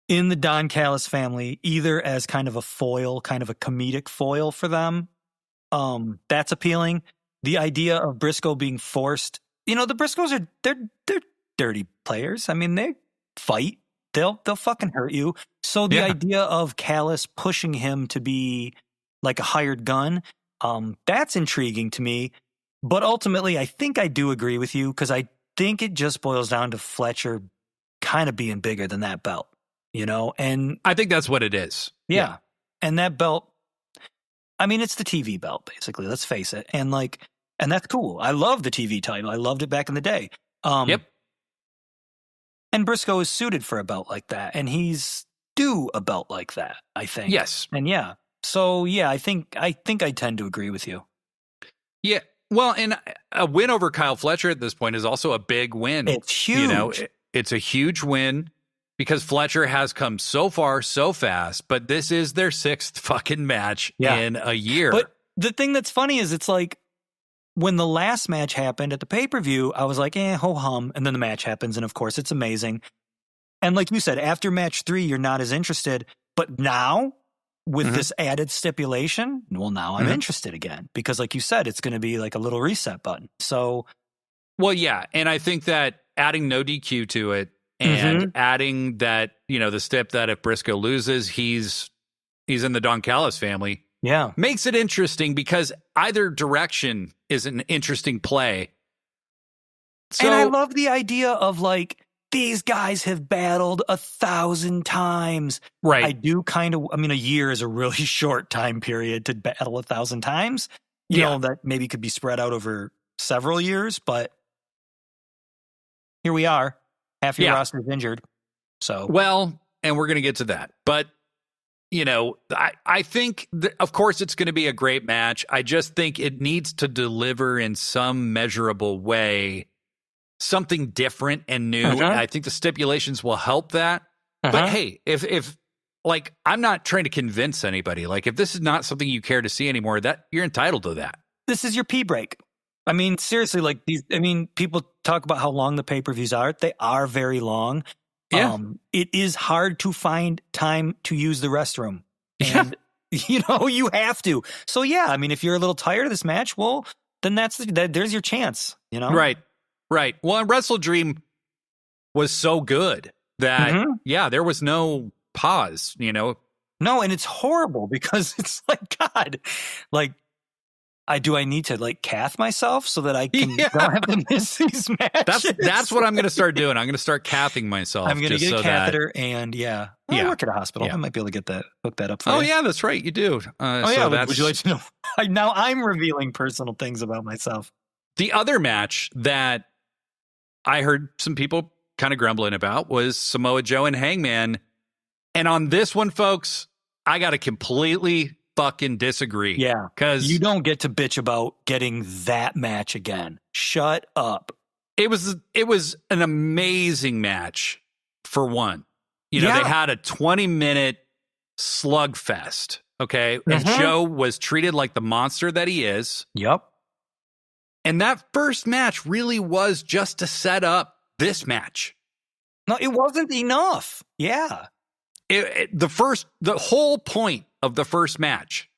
in the Don Callis family, either as kind of a foil, kind of a comedic foil for them, that's appealing. The idea of Briscoe being forced, the Briscoes they're dirty players. I mean, they fight. They'll fucking hurt you. So the idea of Callis pushing him to be like a hired gun, that's intriguing to me. But ultimately, I think I do agree with you, because I think it just boils down to Fletcher kind of being bigger than that belt, and I think that's what it is. Yeah. And that belt, I mean, it's the TV belt, basically. Let's face it. And that's cool. I love the TV title. I loved it back in the day. And Briscoe is suited for a belt like that, and he's due a belt like that, I think. Yes. And I think I tend to agree with you. Yeah. Well, and a win over Kyle Fletcher at this point is also a big win. It's huge. It's a huge win because Fletcher has come so far so fast, but this is their 6th fucking match in a year. But the thing that's funny is it's like, when the last match happened at the pay-per-view, I was like, ho-hum. And then the match happens, and of course, it's amazing. And like you said, after match 3, you're not as interested. But now, with this added stipulation, well, now I'm interested again. Because like you said, it's going to be like a little reset button. So, well, yeah. And I think that adding no DQ to it and adding that, the stip that if Briscoe loses, he's in the Don Callis family. Yeah. Makes it interesting, because either direction is an interesting play. And I love the idea of these guys have battled 1,000 times. Right. I do a year is a really short time period to battle 1,000 times. You know, that maybe could be spread out over several years, but here we are. Half your roster is injured. So, well, and we're going to get to that. But, you know, I think, of course, it's going to be a great match. I just think it needs to deliver in some measurable way something different and new. And I think the stipulations will help that. But hey, if like, I'm not trying to convince anybody. Like, if this is not something you care to see anymore, that you're entitled to that. This is your pee break. I mean, seriously, like people talk about how long the pay-per-views are. They are very long. Yeah. It is hard to find time to use the restroom. And, you know, you have to. So, yeah, I mean, if you're a little tired of this match, well, then there's your chance, you know? Right. Well, and Wrestle Dream was so good that, there was no pause, you know? No, and it's horrible because it's like, God, like, do I need to like cath myself so that I can don't have to miss these matches? That's what I'm going to start doing. I'm going to start cathing myself. I'm going to get a catheter and I work at a hospital. I might be able to hook that up for you. Oh yeah, that's right. You do. Would you like to know? Now I'm revealing personal things about myself. The other match that I heard some people kind of grumbling about was Samoa Joe and Hangman. And on this one, folks, I got to completely fucking disagree. Yeah, because you don't get to bitch about getting that match again. Shut up. It was an amazing match for one. You know, they had a 20-minute slugfest. Okay, and Joe was treated like the monster that he is. Yep. And that first match really was just to set up this match. No, it wasn't enough. Yeah. The whole point of the first match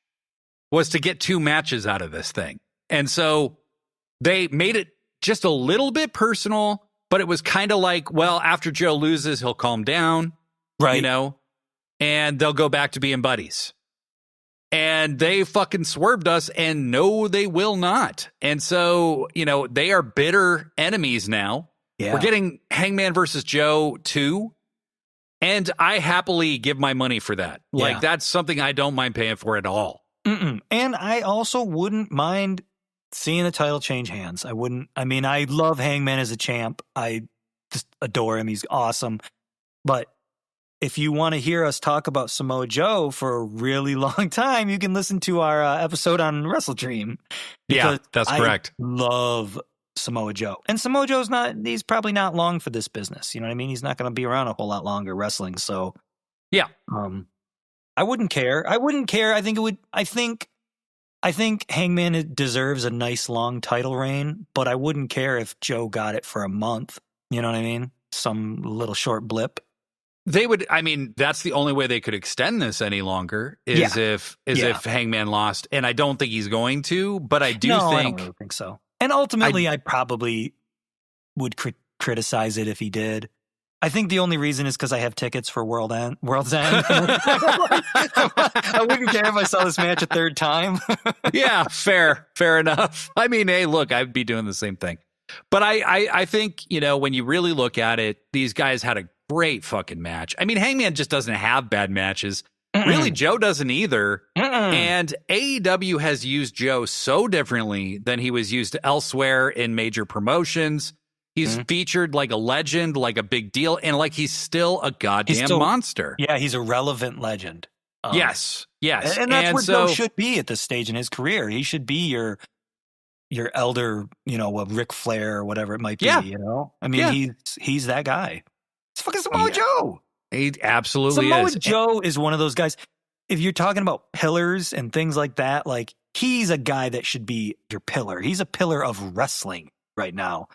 was to get 2 matches out of this thing. And so they made it just a little bit personal, but it was kind of like, well, after Joe loses, he'll calm down, right? You know, and they'll go back to being buddies. And they fucking swerved us, and no, they will not. And so, you know, they are bitter enemies now. Yeah. We're getting Hangman versus Joe 2. And I happily give my money for that. Like, that's something I don't mind paying for at all. And I also wouldn't mind seeing the title change hands. I love Hangman as a champ. I just adore him. He's awesome. But if you want to hear us talk about Samoa Joe for a really long time, you can listen to our episode on Wrestle Dream. Yeah, that's correct. I love Samoa Joe. And Samoa Joe's he's probably not long for this business. You know what I mean? He's not going to be around a whole lot longer wrestling. So, yeah. I wouldn't care. I think Hangman deserves a nice long title reign, but I wouldn't care if Joe got it for a month. You know what I mean? Some little short blip. That's the only way they could extend this any longer is if Hangman lost. And I don't think he's going to, but I don't really think so. And ultimately, I probably would criticize it if he did. I think the only reason is because I have tickets for World's End. I wouldn't care if I saw this match a third time. Yeah, fair enough. I mean, hey, look, I'd be doing the same thing. But I think, you know, when you really look at it, these guys had a great fucking match. I mean, Hangman just doesn't have bad matches. Really, Joe doesn't either. And AEW has used Joe so differently than he was used elsewhere in major promotions. He's featured like a legend, like a big deal, and like he's still a goddamn monster. Yeah, he's a relevant legend. Yes. And that's what Joe should be at this stage in his career. He should be your elder, you know, Ric Flair or whatever it might be, you know? I mean, he's that guy. It's fucking Samoa Joe. He absolutely Samoa Joe is one of those guys. If you're talking about pillars and things like that, like he's a guy that should be your pillar. He's a pillar of wrestling right now.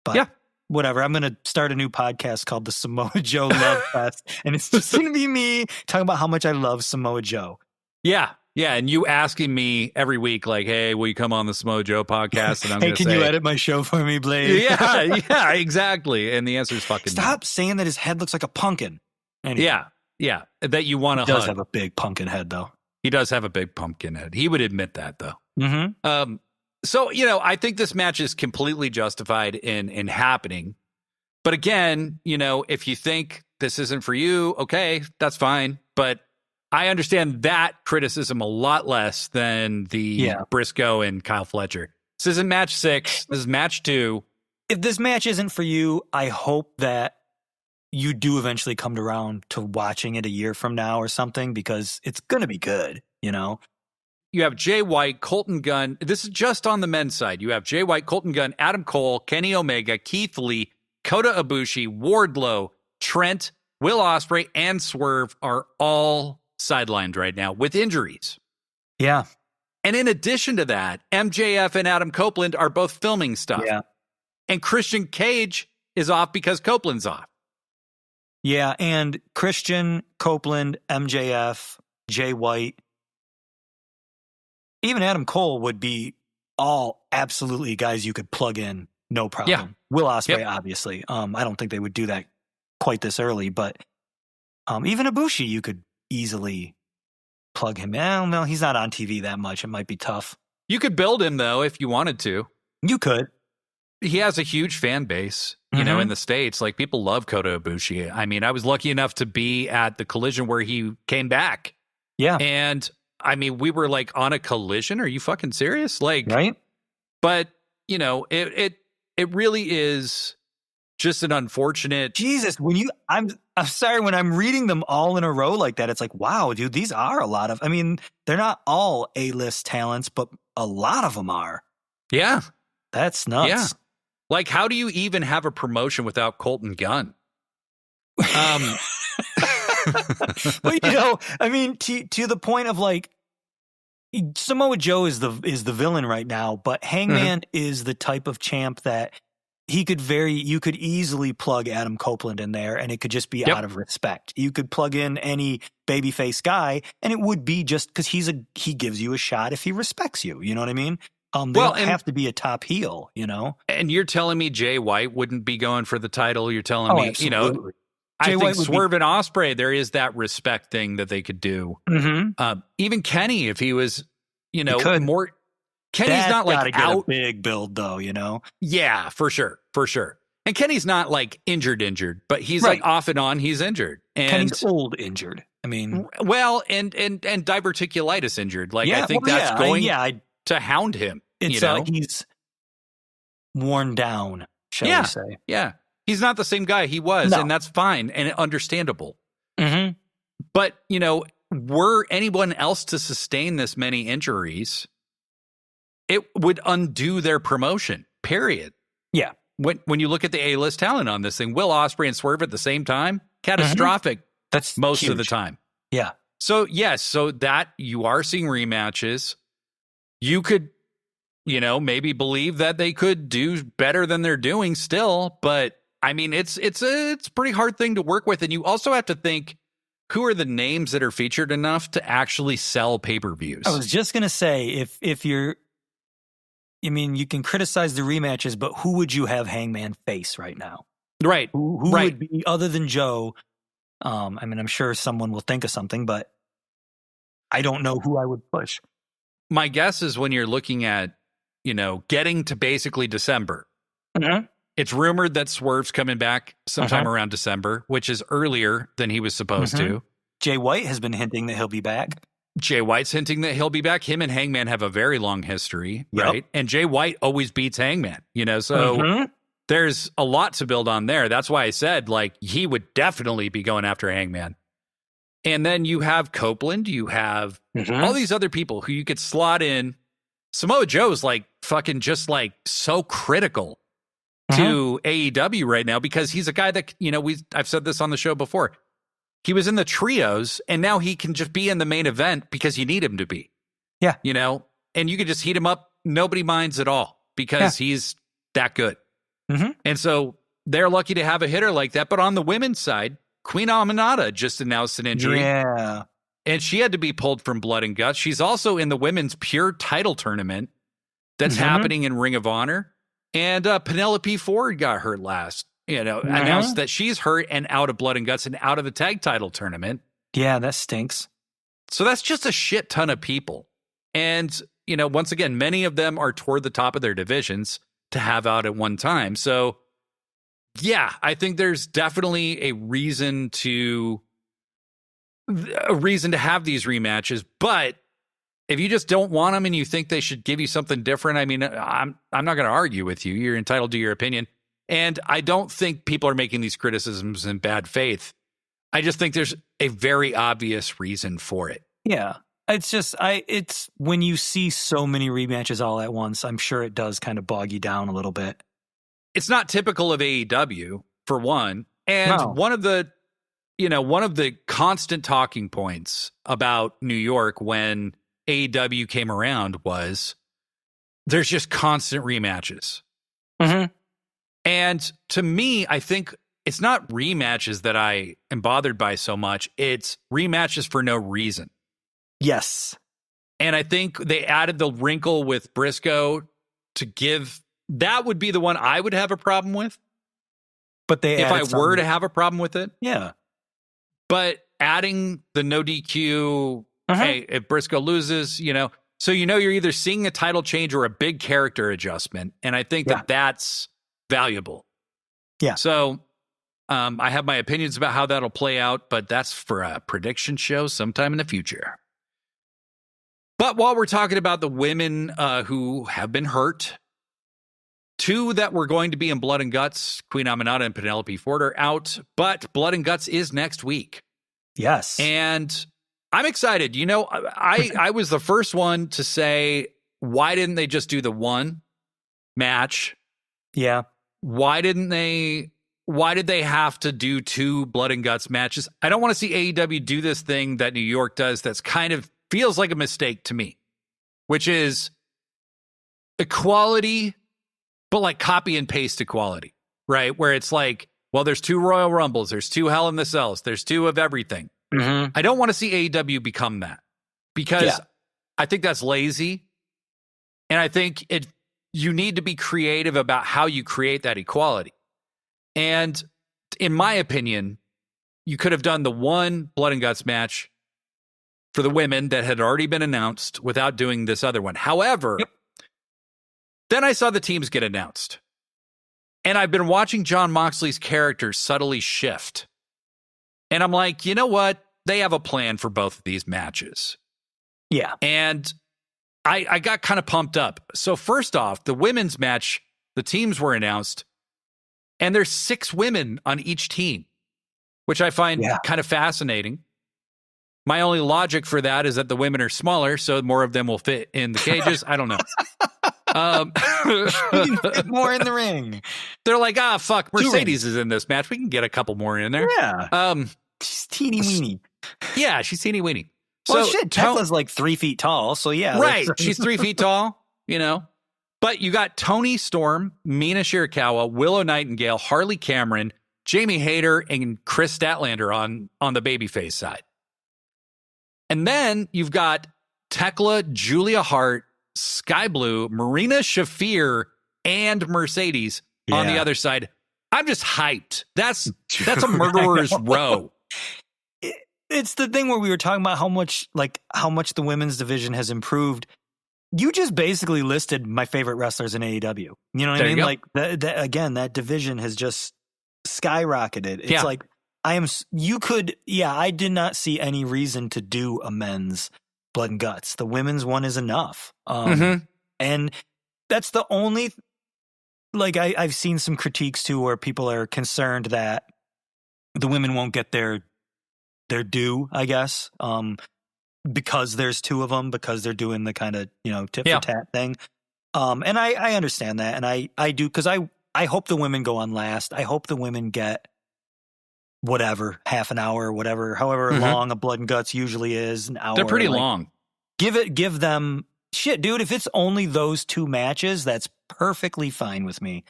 But whatever. I'm going to start a new podcast called the Samoa Joe Love Fest. And it's just going to be me talking about how much I love Samoa Joe. Yeah. And you asking me every week, like, hey, will you come on the Samoa Joe podcast? And I'm hey, can you edit my show for me, Blade? Yeah, exactly. And the answer is fucking Stop saying that his head looks like a pumpkin. Anyway. Yeah. That you want to He does have a big pumpkin head, though. He does have a big pumpkin head. He would admit that, though. So, you know, I think this match is completely justified in happening. But again, if you think this isn't for you, okay, that's fine. But I understand that criticism a lot less than the Briscoe and Kyle Fletcher. This isn't match 6. This is match 2. If this match isn't for you, I hope that you do eventually come around to watching it a year from now or something, because it's going to be good, You have Jay White, Colton Gunn. This is just on the men's side. You have Jay White, Colton Gunn, Adam Cole, Kenny Omega, Keith Lee, Kota Ibushi, Wardlow, Trent, Will Ospreay, and Swerve are all sidelined right now with injuries. Yeah. And in addition to that, MJF and Adam Copeland are both filming stuff. Yeah. And Christian Cage is off because Copeland's off. Yeah, and Christian, Copeland, MJF, Jay White, even Adam Cole would be all absolutely guys you could plug in, no problem. Yeah. Will Ospreay, obviously. I don't think they would do that quite this early, but even Ibushi, you could easily plug him in. No, he's not on TV that much. It might be tough. You could build him, though, if you wanted to. You could. He has a huge fan base, in the States. Like, people love Kota Ibushi. I mean, I was lucky enough to be at the Collision where he came back. Yeah. And, I mean, we were, like, on a Collision? Are you fucking serious? Like, right? But, it really is just an unfortunate... Jesus, I'm sorry, when I'm reading them all in a row like that, it's like, wow, dude, these are a lot of... I mean, they're not all A-list talents, but a lot of them are. Yeah. That's nuts. Yeah. Like, how do you even have a promotion without Colton Gunn? Well, I mean, to the point of, like, Samoa Joe is the villain right now, but Hangman is the type of champ that you could easily plug Adam Copeland in there, and it could just be out of respect. You could plug in any babyface guy, and it would be just because he gives you a shot if he respects you. You know what I mean? They don't have to be a top heel, And you're telling me Jay White wouldn't be going for the title? You're telling me, absolutely. I think Swerve and Ospreay, there is that respect thing that they could do. Even Kenny, if he was, more. Kenny's not like out a big build though, Yeah, for sure. And Kenny's not like injured, but he's like off and on. He's injured, and Kenny's old injured. I mean, well, and diverticulitis injured. Like, I think that's going to hound him. It's he's worn down, shall we say? Yeah, he's not the same guy he was, and that's fine and understandable. But were anyone else to sustain this many injuries, it would undo their promotion. Period. Yeah. When you look at the A-list talent on this thing, Will Ospreay and Swerve at the same time, catastrophic. That's most huge. of the time. Yeah. So yes, so that you are seeing rematches. You could, maybe believe that they could do better than they're doing still, but I mean, it's a pretty hard thing to work with, and you also have to think, who are the names that are featured enough to actually sell pay-per-views? I was just gonna say, if you're, you can criticize the rematches, but who would you have Hangman face right now? Right. Who would be, other than Joe? I'm sure someone will think of something, but I don't know who I would push. My guess is when you're looking at, getting to basically December, it's rumored that Swerve's coming back sometime around December, which is earlier than he was supposed to. Jay White has been hinting that he'll be back. Jay White's hinting that he'll be back. Him and Hangman have a very long history, right? And Jay White always beats Hangman, so there's a lot to build on there. That's why I said, like, he would definitely be going after Hangman. And then you have Copeland, you have all these other people who you could slot in. Samoa Joe's like fucking just like so critical to AEW right now, because he's a guy that, I've said this on the show before. He was in the trios, and now he can just be in the main event because you need him to be. Yeah. And you could just heat him up. Nobody minds at all because he's that good. And so they're lucky to have a hitter like that. But on the women's side, Queen Aminata just announced an injury. Yeah. And she had to be pulled from Blood and Guts. She's also in the women's pure title tournament that's happening in Ring of Honor. And Penelope Ford got hurt last, announced that she's hurt and out of Blood and Guts and out of the tag title tournament. Yeah, that stinks. So that's just a shit ton of people. And, once again, many of them are toward the top of their divisions to have out at one time. So Yeah, I think there's definitely a reason to have these rematches, but if you just don't want them and you think they should give you something different, I mean, I'm not going to argue with you. You're entitled to your opinion. And I don't think people are making these criticisms in bad faith. I just think there's a very obvious reason for it. Yeah. It's when you see so many rematches all at once, I'm sure it does kind of bog you down a little bit. It's not typical of AEW, for one. And one of the constant talking points about New York when AEW came around was there's just constant rematches. Mm-hmm. And to me, I think it's not rematches that I am bothered by so much. It's rematches for no reason. Yes. And I think they added the wrinkle with Briscoe to give, that would be the one I would have a problem with. But if I were to have a problem with it. Yeah. But adding the no DQ, hey, if Briscoe loses, so you're either seeing a title change or a big character adjustment. And I think that's valuable. Yeah. So I have my opinions about how that'll play out, but that's for a prediction show sometime in the future. But while we're talking about the women who have been hurt, two that were going to be in Blood and Guts, Queen Aminata and Penelope Ford, are out, but Blood and Guts is next week. Yes. And I'm excited. I was the first one to say, why didn't they just do the one match? Yeah. Why did they have to do two Blood and Guts matches? I don't want to see AEW do this thing that New York does that's kind of feels like a mistake to me, which is equality, but like copy and paste equality, right? Where it's like, well, there's two Royal Rumbles, there's two Hell in the Cells, there's two of everything. Mm-hmm. I don't want to see AEW become that because I think that's lazy. And I think you need to be creative about how you create that equality. And in my opinion, you could have done the one Blood and Guts match for the women that had already been announced without doing this other one. However, then I saw the teams get announced. And I've been watching Jon Moxley's character subtly shift. And I'm like, you know what? They have a plan for both of these matches. Yeah. And I got kind of pumped up. So first off, the women's match, the teams were announced. And there's 6 women on each team, which I find kind of fascinating. My only logic for that is that the women are smaller, so more of them will fit in the cages. I don't know. More in the ring. They're like, fuck, Mercedes is in this match. We can get a couple more in there. Yeah. She's teeny weeny. Yeah, she's teeny weeny. Well, so Tekla's like 3 feet tall, so yeah. Right, she's 3 feet tall, But you got Toni Storm, Mina Shirakawa, Willow Nightingale, Harley Cameron, Jamie Hayter, and Chris Statlander on the babyface side. And then you've got Tekla, Julia Hart, Sky Blue, Marina Shafir, and Mercedes on the other side. I'm just hyped. That's a murderer's row. It's the thing where we were talking about how much the women's division has improved. You just basically listed my favorite wrestlers in AEW. You know what I mean? Like again, that division has just skyrocketed. It's like I did not see any reason to do a men's Blood and Guts. The women's one is enough. And that's the only, I've seen some critiques too, where people are concerned that the women won't get their due, I guess. Because there's 2 of them, because they're doing the kind of, tit for tat thing. And I understand that. And I do, because I hope the women go on last. I hope the women get whatever, half an hour, whatever, however long a Blood and Guts usually is, an hour. They're pretty long. Give them shit, dude. If it's only those 2 matches, that's perfectly fine with me.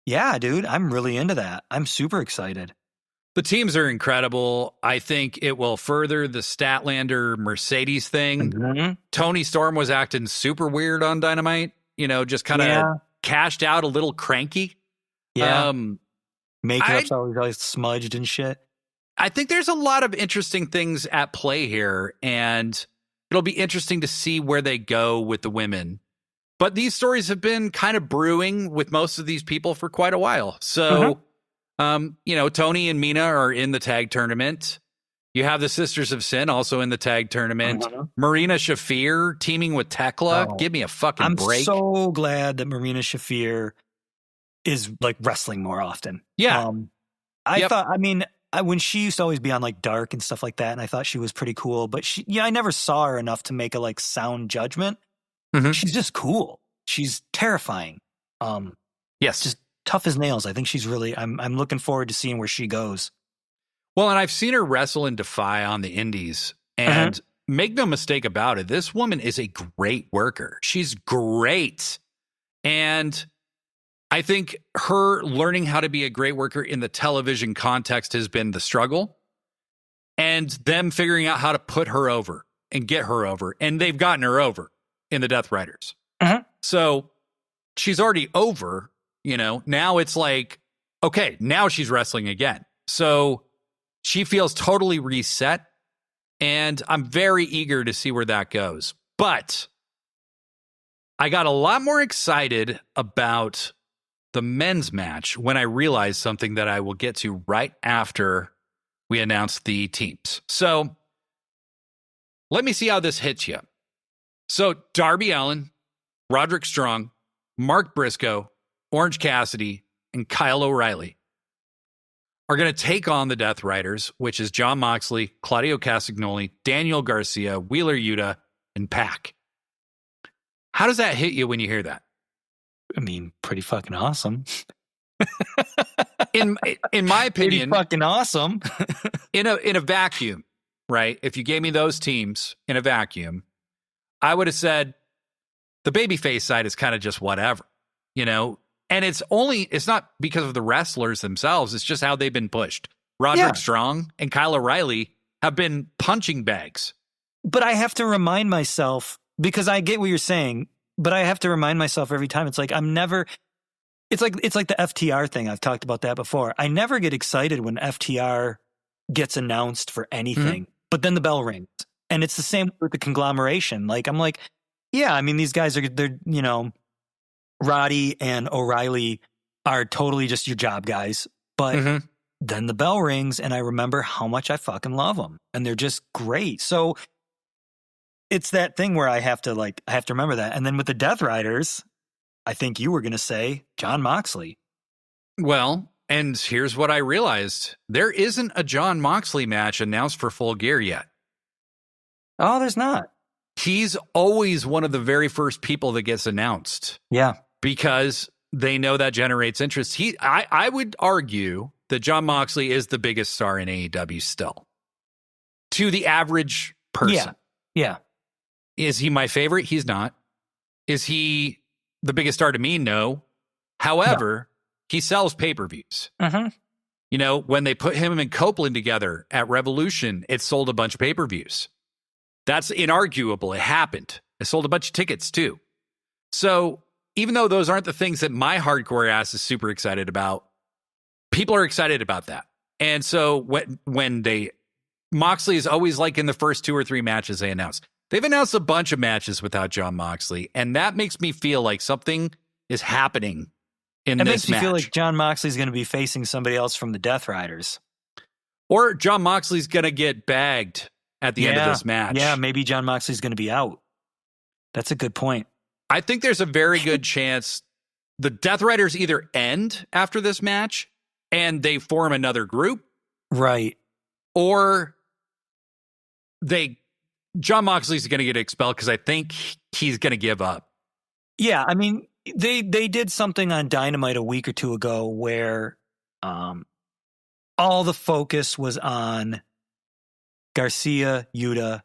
Yeah, dude, I'm really into that. I'm super excited. The teams are incredible. I think it will further the Statlander Mercedes thing. Toni Storm was acting super weird on Dynamite, just kind of cashed out a little cranky. Yeah. Makeup's always smudged and shit. I think there's a lot of interesting things at play here, and it'll be interesting to see where they go with the women. But these stories have been kind of brewing with most of these people for quite a while. So, Tony and Mina are in the tag tournament. You have the Sisters of Sin also in the tag tournament. Marina Shafir teaming with Tekla. Oh, Give me a fucking break. I'm so glad that Marina Shafir is like wrestling more often. Yeah. I thought, when she used to always be on like Dark and stuff like that, and I thought she was pretty cool, but I never saw her enough to make a like sound judgment. She's just cool. She's terrifying. Yes. Just tough as nails. I think she's really, I'm looking forward to seeing where she goes. Well, and I've seen her wrestle in Defy on the indies, and make no mistake about it, this woman is a great worker. She's great. And I think her learning how to be a great worker in the television context has been the struggle, and them figuring out how to put her over and get her over. And they've gotten her over in the Death Riders. So she's already over, now it's like, okay, now she's wrestling again. So she feels totally reset, and I'm very eager to see where that goes. But I got a lot more excited about the men's match when I realized something that I will get to right after we announce the teams. So let me see how this hits you. So Darby Allin, Roderick Strong, Mark Briscoe, Orange Cassidy, and Kyle O'Reilly are going to take on the Death Riders, which is Jon Moxley, Claudio Castagnoli, Daniel Garcia, Wheeler Yuta, and Pac. How does that hit you when you hear that? I mean, pretty fucking awesome. In my opinion, pretty fucking awesome. in a vacuum, right? If you gave me those teams in a vacuum, I would have said the babyface side is kind of just whatever, And it's not because of the wrestlers themselves. It's just how they've been pushed. Roderick Strong and Kyle O'Reilly have been punching bags. But I have to remind myself, because I get what you're saying, but I have to remind myself every time. It's like it's like the FTR thing. I've talked about that before. I never get excited when FTR gets announced for anything, but then the bell rings. And it's the same with the conglomeration. Like, I'm like, yeah, I mean, these guys they're Roddy and O'Reilly are totally just your job guys. But then the bell rings, and I remember how much I fucking love them. And they're just great. So it's that thing where I have to remember that. And then with the Death Riders, I think you were going to say Jon Moxley. Well, and here's what I realized. There isn't a Jon Moxley match announced for Full Gear yet. Oh, there's not. He's always one of the very first people that gets announced. Yeah. Because they know that generates interest. I would argue that Jon Moxley is the biggest star in AEW still. To the average person. Yeah. Is he my favorite? He's not. Is he the biggest star to me? No. However, he sells pay-per-views. When they put him and Copeland together at Revolution, it sold a bunch of pay-per-views. That's inarguable. It happened. It sold a bunch of tickets too. So even though those aren't the things that my hardcore ass is super excited about, people are excited about that. And so when Moxley is always like in the first 2 or 3 matches they announce. They've announced a bunch of matches without Jon Moxley, and that makes me feel like something is happening in this match. It makes me feel like Jon Moxley's going to be facing somebody else from the Death Riders. Or Jon Moxley's going to get bagged at the end of this match. Yeah, maybe Jon Moxley's going to be out. That's a good point. I think there's a very good chance the Death Riders either end after this match and they form another group. Right. Or Jon Moxley's going to get expelled because I think he's going to give up. Yeah, I mean, they did something on Dynamite a week or 2 ago where all the focus was on Garcia, Yuta,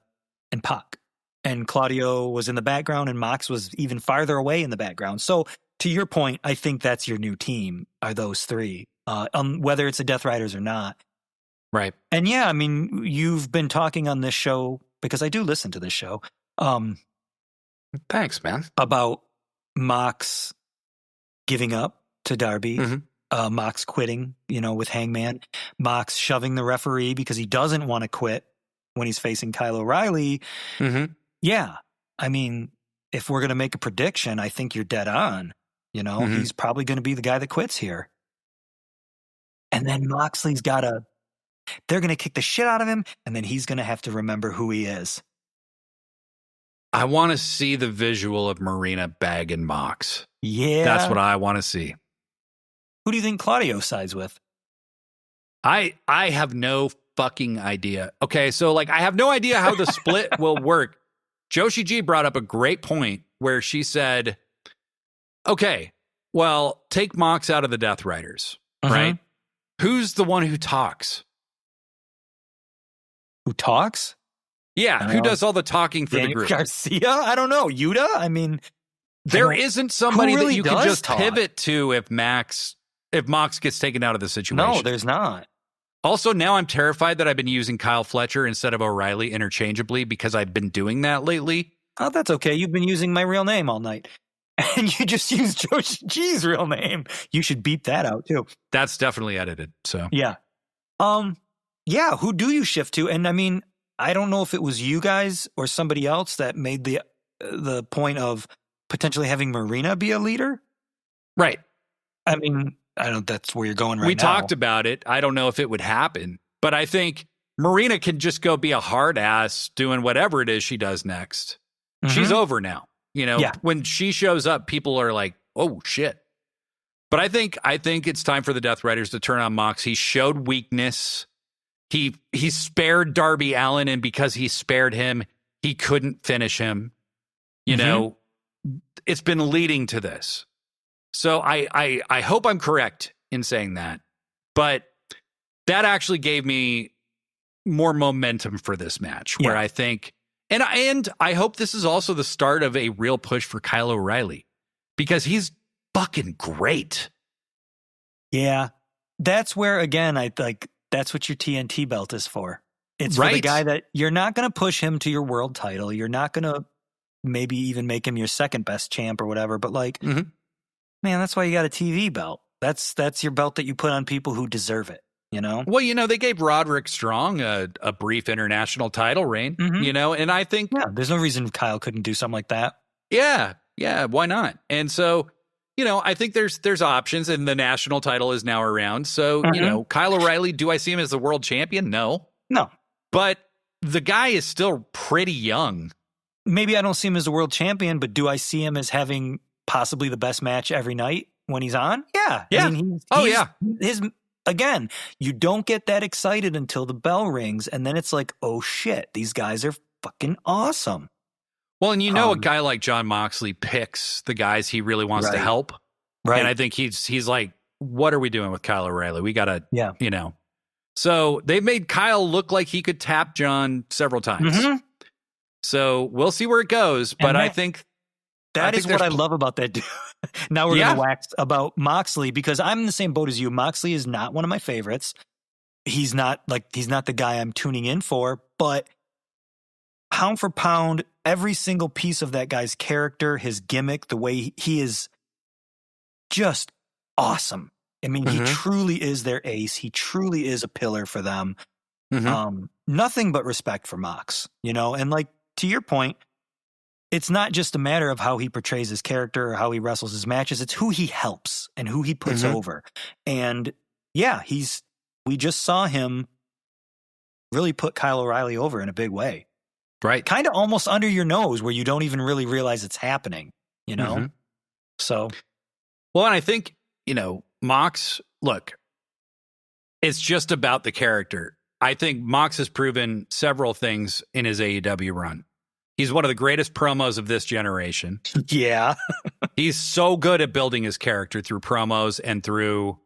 and Pac. And Claudio was in the background, and Mox was even farther away in the background. So to your point, I think that's your new team, are those 3, whether it's the Death Riders or not. Right. And yeah, I mean, you've been talking on this show, because I do listen to this show. Thanks, man. About Mox giving up to Darby, Mox quitting, with Hangman, Mox shoving the referee because he doesn't want to quit when he's facing Kyle O'Reilly. Yeah. I mean, if we're going to make a prediction, I think you're dead on. You know, he's probably going to be the guy that quits here. And then Moxley's they're going to kick the shit out of him, and then he's going to have to remember who he is. I want to see the visual of Marina bagging Mox. Yeah. That's what I want to see. Who do you think Claudio sides with? I have no fucking idea. Okay, so like I have no idea how the split will work. Joshi G brought up a great point where she said, okay, well, take Mox out of the Death Riders, right? Who's the one who talks? Who talks? Yeah, who does all the talking for the group? Garcia? I don't know. Yuta? I mean, there isn't somebody really that you can just talk? pivot to if Mox gets taken out of the situation. No, there's not. Also, now I'm terrified that I've been using Kyle Fletcher instead of O'Reilly interchangeably because I've been doing that lately. Oh, that's okay. You've been using my real name all night. And you just used Joshi G's real name. You should beep that out, too. That's definitely edited, so. Yeah. Yeah, who do you shift to? And I mean, I don't know if it was you guys or somebody else that made the point of potentially having Marina be a leader. Right. I mean, I don't. That's where you're going right now. We talked about it. I don't know if it would happen, but I think Marina can just go be a hard ass doing whatever it is she does next. She's over now. You know, when she shows up, people are like, "Oh shit!" But I think it's time for the Death Riders to turn on Mox. He showed weakness. He spared Darby Allin, and because he spared him, he couldn't finish him. You know, it's been leading to this. So I hope I'm correct in saying that. But that actually gave me more momentum for this match, where I think, and I hope this is also the start of a real push for Kyle O'Reilly, because he's fucking great. Yeah. That's where, again, that's what your TNT belt is for. It's for the guy that you're not going to push him to your world title. You're not going to maybe even make him your second best champ or whatever. But like, man, that's why you got a TV belt. That's your belt that you put on people who deserve it, you know? Well, you know, they gave Roderick Strong a brief international title reign, you know, and I think... Yeah, there's no reason Kyle couldn't do something like that. Yeah, why not? And so... You know, I think there's options, and the national title is now around. So, you know, Kyle O'Reilly, do I see him as the world champion? No. But the guy is still pretty young. Maybe I don't see him as the world champion, but do I see him as having possibly the best match every night when he's on? Yeah. I mean, again, you don't get that excited until the bell rings, and then it's like, oh shit, these guys are fucking awesome. Well, and you know, a guy like Jon Moxley picks the guys he really wants to help. Right. And I think he's like, what are we doing with Kyle O'Reilly? We got to, you know. So they've made Kyle look like he could tap John several times. So we'll see where it goes. But I think that is what I love about that dude. Now we're going to wax about Moxley, because I'm in the same boat as you. Moxley is not one of my favorites. He's not the guy I'm tuning in for, but pound for pound, every single piece of that guy's character, his gimmick, the way he is just awesome. I mean, he truly is their ace. He truly is a pillar for them. Nothing but respect for Mox, you know? And like, to your point, it's not just a matter of how he portrays his character or how he wrestles his matches. It's who he helps and who he puts over. And yeah, we just saw him really put Kyle O'Reilly over in a big way. Right. Kind of almost under your nose, where you don't even really realize it's happening, you know? So. Well, and I think, you know, Mox, look, it's just about the character. I think Mox has proven several things in his AEW run. He's one of the greatest promos of this generation. Yeah. He's so good at building his character through promos and through,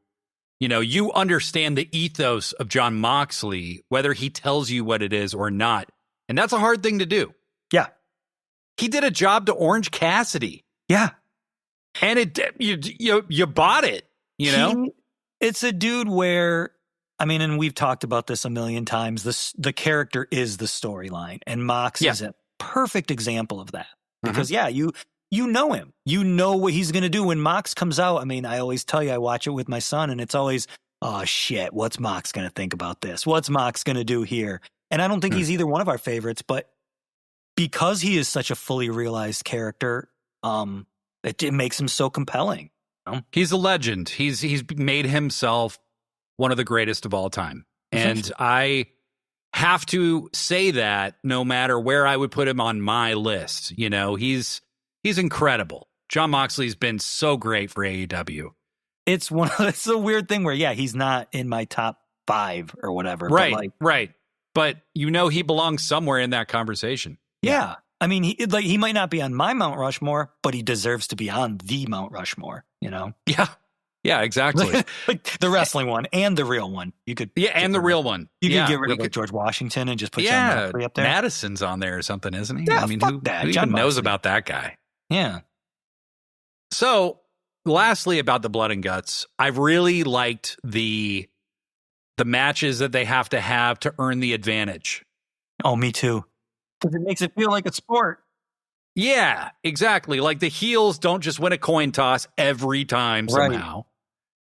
you know, you understand the ethos of Jon Moxley, whether he tells you what it is or not. And that's a hard thing to do. Yeah. He did a job to Orange Cassidy. Yeah. And you bought it, you know? It's a dude where, I mean, and we've talked about this a million times, the character is the storyline. And Mox is a perfect example of that. Because, you know him. You know what he's going to do when Mox comes out. I mean, I always tell you, I watch it with my son, and it's always, oh, shit, what's Mox going to think about this? What's Mox going to do here? And I don't think he's either one of our favorites, but because he is such a fully realized character, it makes him so compelling. You know? He's a legend. He's made himself one of the greatest of all time. And I have to say that no matter where I would put him on my list, you know, he's incredible. Jon Moxley's been so great for AEW. It's a weird thing where, he's not in my top 5 or whatever. Right, right. But you know, he belongs somewhere in that conversation. Yeah. I mean, he might not be on my Mount Rushmore, but he deserves to be on the Mount Rushmore, you know? Yeah. Yeah, exactly. Like the wrestling one and the real one. You could and the real one. You could get rid of like George Washington and just put Jon Moxley up there. Madison's on there or something, isn't he? Yeah, I mean, fuck that. who Jon even knows Moxley. about that guy? Yeah. So, lastly, about the Blood and Guts, I've really liked the matches that they have to earn the advantage. Oh, me too. Because it makes it feel like a sport. Yeah, exactly. Like the heels don't just win a coin toss every time somehow.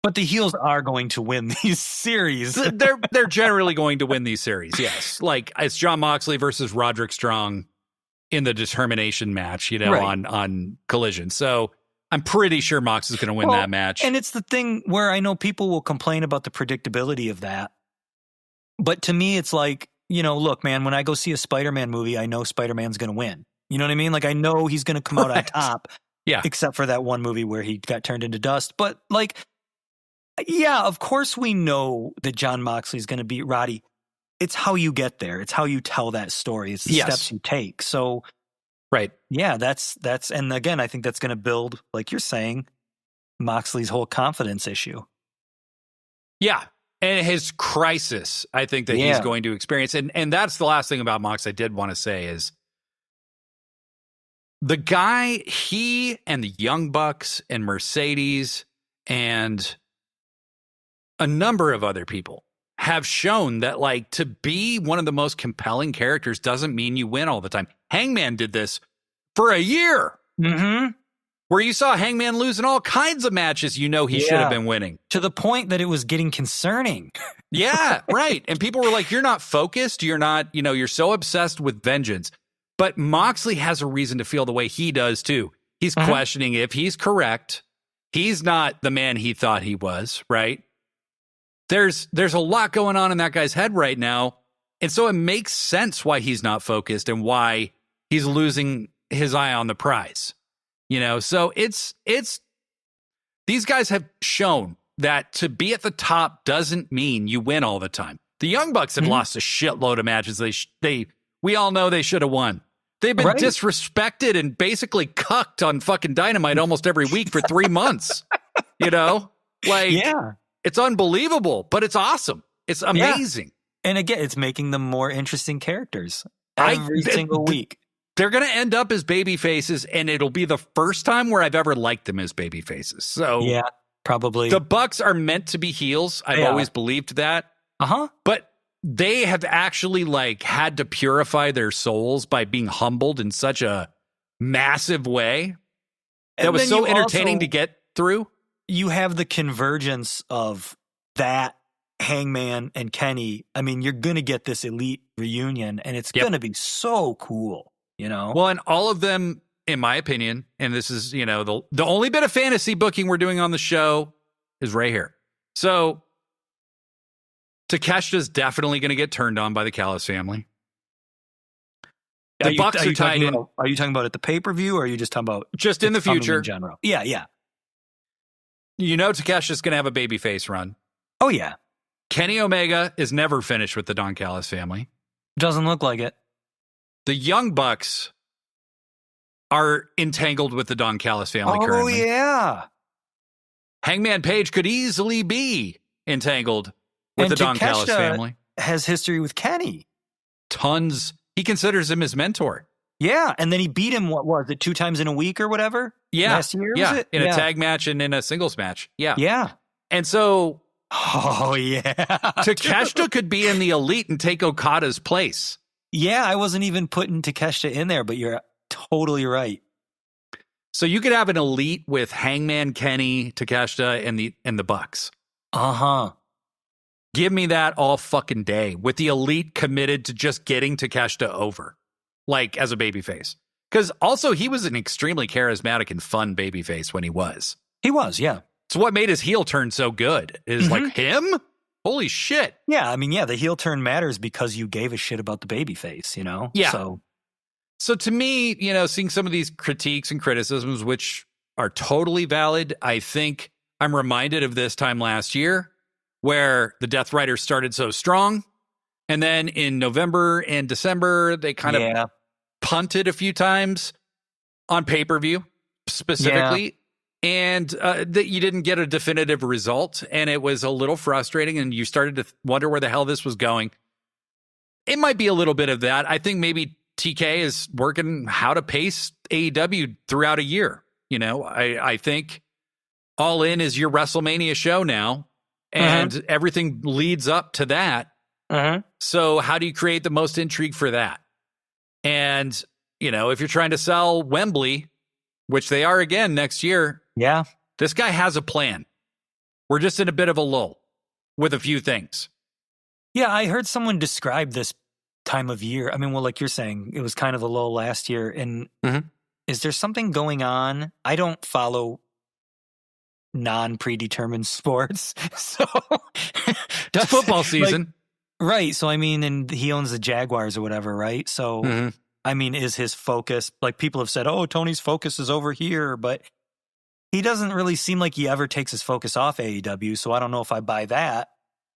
But the heels are going to win these series. They're generally going to win these series, yes. Like it's Jon Moxley versus Roderick Strong in the determination match, you know, on Collision. So I'm pretty sure Mox is going to win that match. And it's the thing where I know people will complain about the predictability of that. But to me, it's like, you know, look, man, when I go see a Spider-Man movie, I know Spider-Man's going to win. You know what I mean? Like, I know he's going to come out on top. Yeah. Except for that one movie where he got turned into dust. But, like, yeah, of course we know that Jon Moxley's going to beat Roddy. It's how you get there. It's how you tell that story. It's the steps you take. So, right. Yeah, that's, and again, I think that's going to build, like you're saying, Moxley's whole confidence issue. Yeah. And his crisis, I think that he's going to experience. And that's the last thing about Mox I did want to say is the guy, he and the Young Bucks and Mercedes and a number of other people have shown that, like, to be one of the most compelling characters doesn't mean you win all the time. Hangman did this for a year. Mm-hmm. Where you saw Hangman lose in all kinds of matches, you know he should have been winning. To the point that it was getting concerning. Yeah, right. And people were like, you're not focused. You're not, you know, you're so obsessed with vengeance. But Moxley has a reason to feel the way he does, too. He's questioning if he's correct. He's not the man he thought he was, right? There's a lot going on in that guy's head right now. And so it makes sense why he's not focused and why he's losing his eye on the prize. You know, so it's these guys have shown that to be at the top doesn't mean you win all the time. The Young Bucks have lost a shitload of matches. We all know they should have won. They've been disrespected and basically cucked on fucking Dynamite almost every week for 3 months. You know, like, it's unbelievable, but it's awesome. It's amazing. And again, it's making them more interesting characters every single week. They're going to end up as baby faces, and it'll be the first time where I've ever liked them as baby faces. So yeah, probably. The Bucks are meant to be heels. I've always believed that. But they have actually, like, had to purify their souls by being humbled in such a massive way. That was so entertaining to get through. You have the convergence of that, Hangman and Kenny. I mean, you're going to get this elite reunion, and it's going to be so cool, you know? Well, and all of them, in my opinion, and this is, you know, the only bit of fantasy booking we're doing on the show is right here. So Takeshita's definitely going to get turned on by the Callis family. The Bucks are tied in. Are you talking about at the pay-per-view, or are you just talking about just in the future in general? Yeah, yeah. You know, Takeshi's going to have a babyface run. Oh, yeah. Kenny Omega is never finished with the Don Callis family. Doesn't look like it. The Young Bucks are entangled with the Don Callis family currently. Oh, yeah. Hangman Page could easily be entangled with the Don Callis family. Has history with Kenny. Tons. He considers him his mentor. Yeah, and then he beat him, what was it, 2 times in a week or whatever? Yeah. Last year, was it? In a tag match and in a singles match. Yeah. Yeah. And so... Oh, yeah. Takeshita could be in the Elite and take Okada's place. Yeah, I wasn't even putting Takeshita in there, but you're totally right. So you could have an Elite with Hangman, Kenny, Takeshita, and the Bucks. Uh-huh. Give me that all fucking day with the Elite committed to just getting Takeshita over. like as a babyface. Because also he was an extremely charismatic and fun babyface when he was. He was, yeah. So what made his heel turn so good is like him? Holy shit. Yeah, I mean, yeah, the heel turn matters because you gave a shit about the babyface, you know? Yeah. So to me, you know, seeing some of these critiques and criticisms, which are totally valid, I think I'm reminded of this time last year where the Death Riders started so strong. And then in November and December, they kind of punted a few times on pay-per-view specifically. Yeah. And that you didn't get a definitive result. And it was a little frustrating. And you started to wonder where the hell this was going. It might be a little bit of that. I think maybe TK is working how to pace AEW throughout a year. You know, I think All In is your WrestleMania show now. And everything leads up to that. So how do you create the most intrigue for that? And, you know, if you're trying to sell Wembley, which they are again next year. Yeah. This guy has a plan. We're just in a bit of a lull with a few things. Yeah, I heard someone describe this time of year. I mean, well, like you're saying, it was kind of a lull last year. And is there something going on? I don't follow non-predetermined sports. So it's football season. Right. So, I mean, and he owns the Jaguars or whatever, right? So, I mean, is his focus, like people have said, oh, Tony's focus is over here, but he doesn't really seem like he ever takes his focus off AEW. So I don't know if I buy that.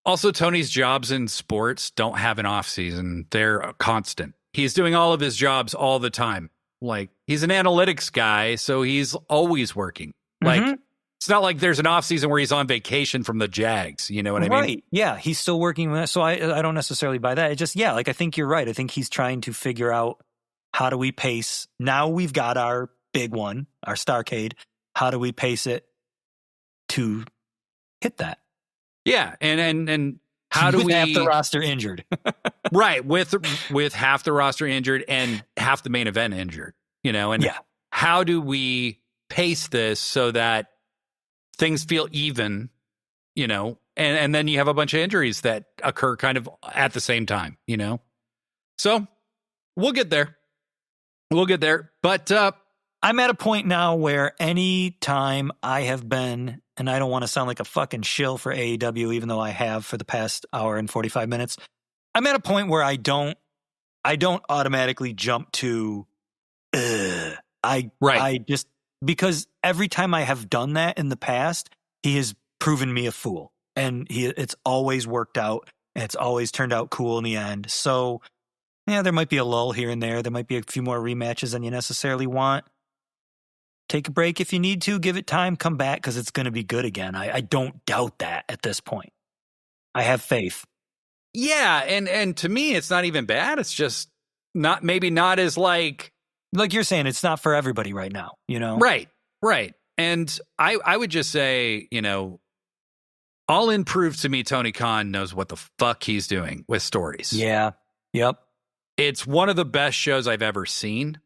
Also, Tony's jobs in sports don't have an off season. They're constant. He's doing all of his jobs all the time. Like he's an analytics guy, so he's always working. Like it's not like there's an off season where he's on vacation from the Jags. You know what I mean? Right. Yeah. He's still working with it. So I don't necessarily buy that. It just, yeah, like I think you're right. I think he's trying to figure out how do we pace. Now we've got our big one, our Starcade. How do we pace it to hit that? Yeah. And how do with we half the roster injured? Right. With half the roster injured and half the main event injured, you know, and how do we pace this so that things feel even, you know, and then you have a bunch of injuries that occur kind of at the same time, you know? So we'll get there. But I'm at a point now where any time I have been, and I don't want to sound like a fucking shill for AEW, even though I have for the past hour and 45 minutes, I'm at a point where I don't automatically jump to, I just, because every time I have done that in the past, he has proven me a fool, and it's always worked out, and it's always turned out cool in the end. So yeah, there might be a lull here and there. There might be a few more rematches than you necessarily want. Take a break if you need to. Give it time. Come back because it's going to be good again. I don't doubt that at this point. I have faith. Yeah, and to me, it's not even bad. It's just not as like you're saying, it's not for everybody right now, you know? Right. And I would just say, you know, All In proved to me Tony Khan knows what the fuck he's doing with stories. Yeah. Yep. It's one of the best shows I've ever seen.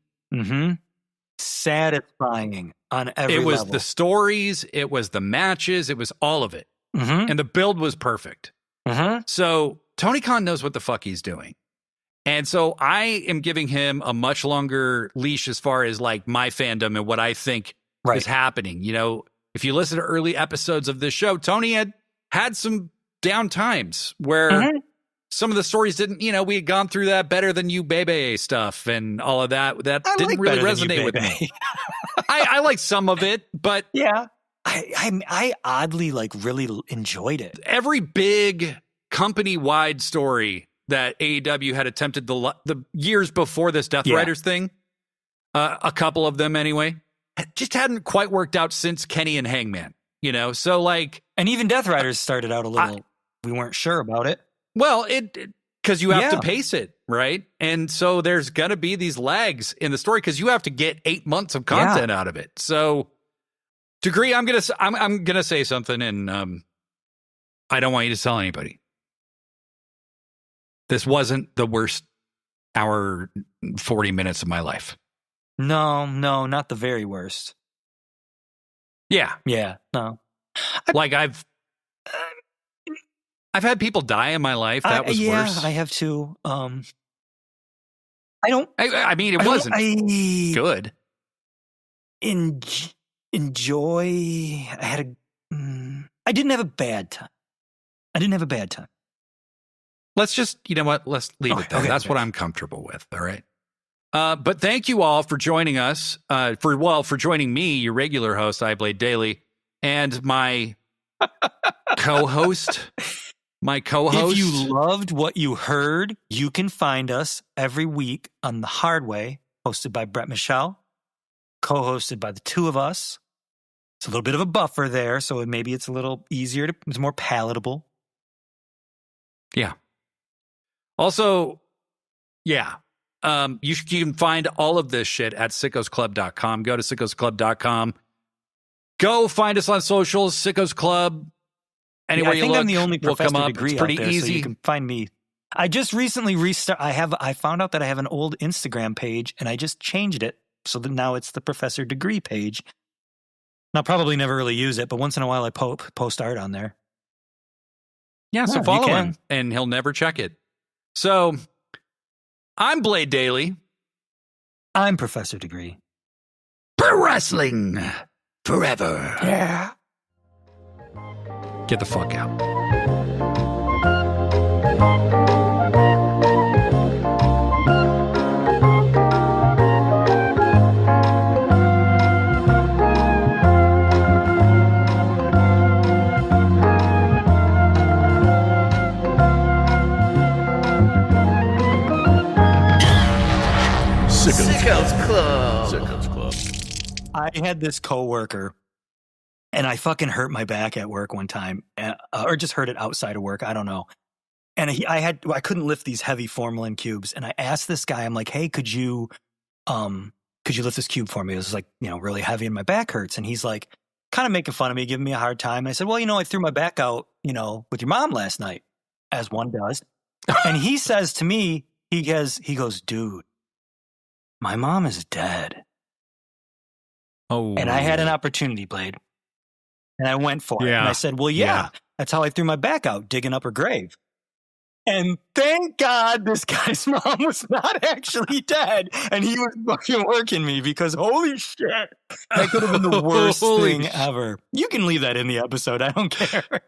Satisfying on every level. It was the stories, it was the matches, it was all of it. And the build was perfect. So Tony Khan knows what the fuck he's doing. And so I am giving him a much longer leash as far as like my fandom and what I think is happening. You know, if you listen to early episodes of this show, Tony had some down times where some of the stories didn't, you know, we had gone through that Better Than You Baby stuff and all of that. That didn't really resonate with me. I like some of it, but yeah, I oddly like really enjoyed it. Every big company-wide story that AEW had attempted the years before this Death Riders thing, a couple of them anyway, just hadn't quite worked out since Kenny and Hangman, you know? So like... And even Death Riders started out a little... we weren't sure about it. Well, because you have to pace it, right? And so there's going to be these lags in the story because you have to get 8 months of content out of it. So, Degree, I'm gonna say something, and I don't want you to tell anybody. This wasn't the worst hour 40 minutes of my life. No, not the very worst. Yeah, no. Like I've had people die in my life. That was worse. I have too. I mean, it wasn't good. Enjoy. I didn't have a bad time. Let's just, you know what? Let's leave it there. That's what I'm comfortable with. All right. But thank you all for joining us. For joining me, your regular host, I Blade Daily, and my co-host. If you loved what you heard, you can find us every week on The Hard Way, hosted by Brett Michelle, co-hosted by the two of us. It's a little bit of a buffer there, so maybe it's a little easier it's more palatable. Yeah. Also, yeah. You can find all of this shit at sickosclub.com. Go to sickosclub.com. Go find us on socials, Sickos Club. Anywhere you look, I'm the only professor degree. It's pretty easy. So you can find me. I just recently I found out that I have an old Instagram page, and I just changed it so that now it's the professor degree page. And I'll probably never really use it, but once in a while I post art on there. Yeah, so follow him, and he'll never check it. So, I'm Blade Daily. I'm Professor Degree. Pro wrestling forever. Yeah. Get the fuck out. Sickos Club. I had this coworker, and I fucking hurt my back at work one time, or just hurt it outside of work. I don't know. And I couldn't lift these heavy formalin cubes, and I asked this guy, I'm like, hey, could you lift this cube for me? It was like, really heavy, and my back hurts. And he's like, kind of making fun of me, giving me a hard time. And I said, well, I threw my back out, with your mom last night, as one does. And he says to me, he goes, dude, my mom is dead. Oh. And I had an opportunity, Blade. And I went for it. And I said, well, yeah, that's how I threw my back out, digging up her grave. And thank God this guy's mom was not actually dead. And he was fucking working me because holy shit, that could have been the worst thing ever. You can leave that in the episode. I don't care.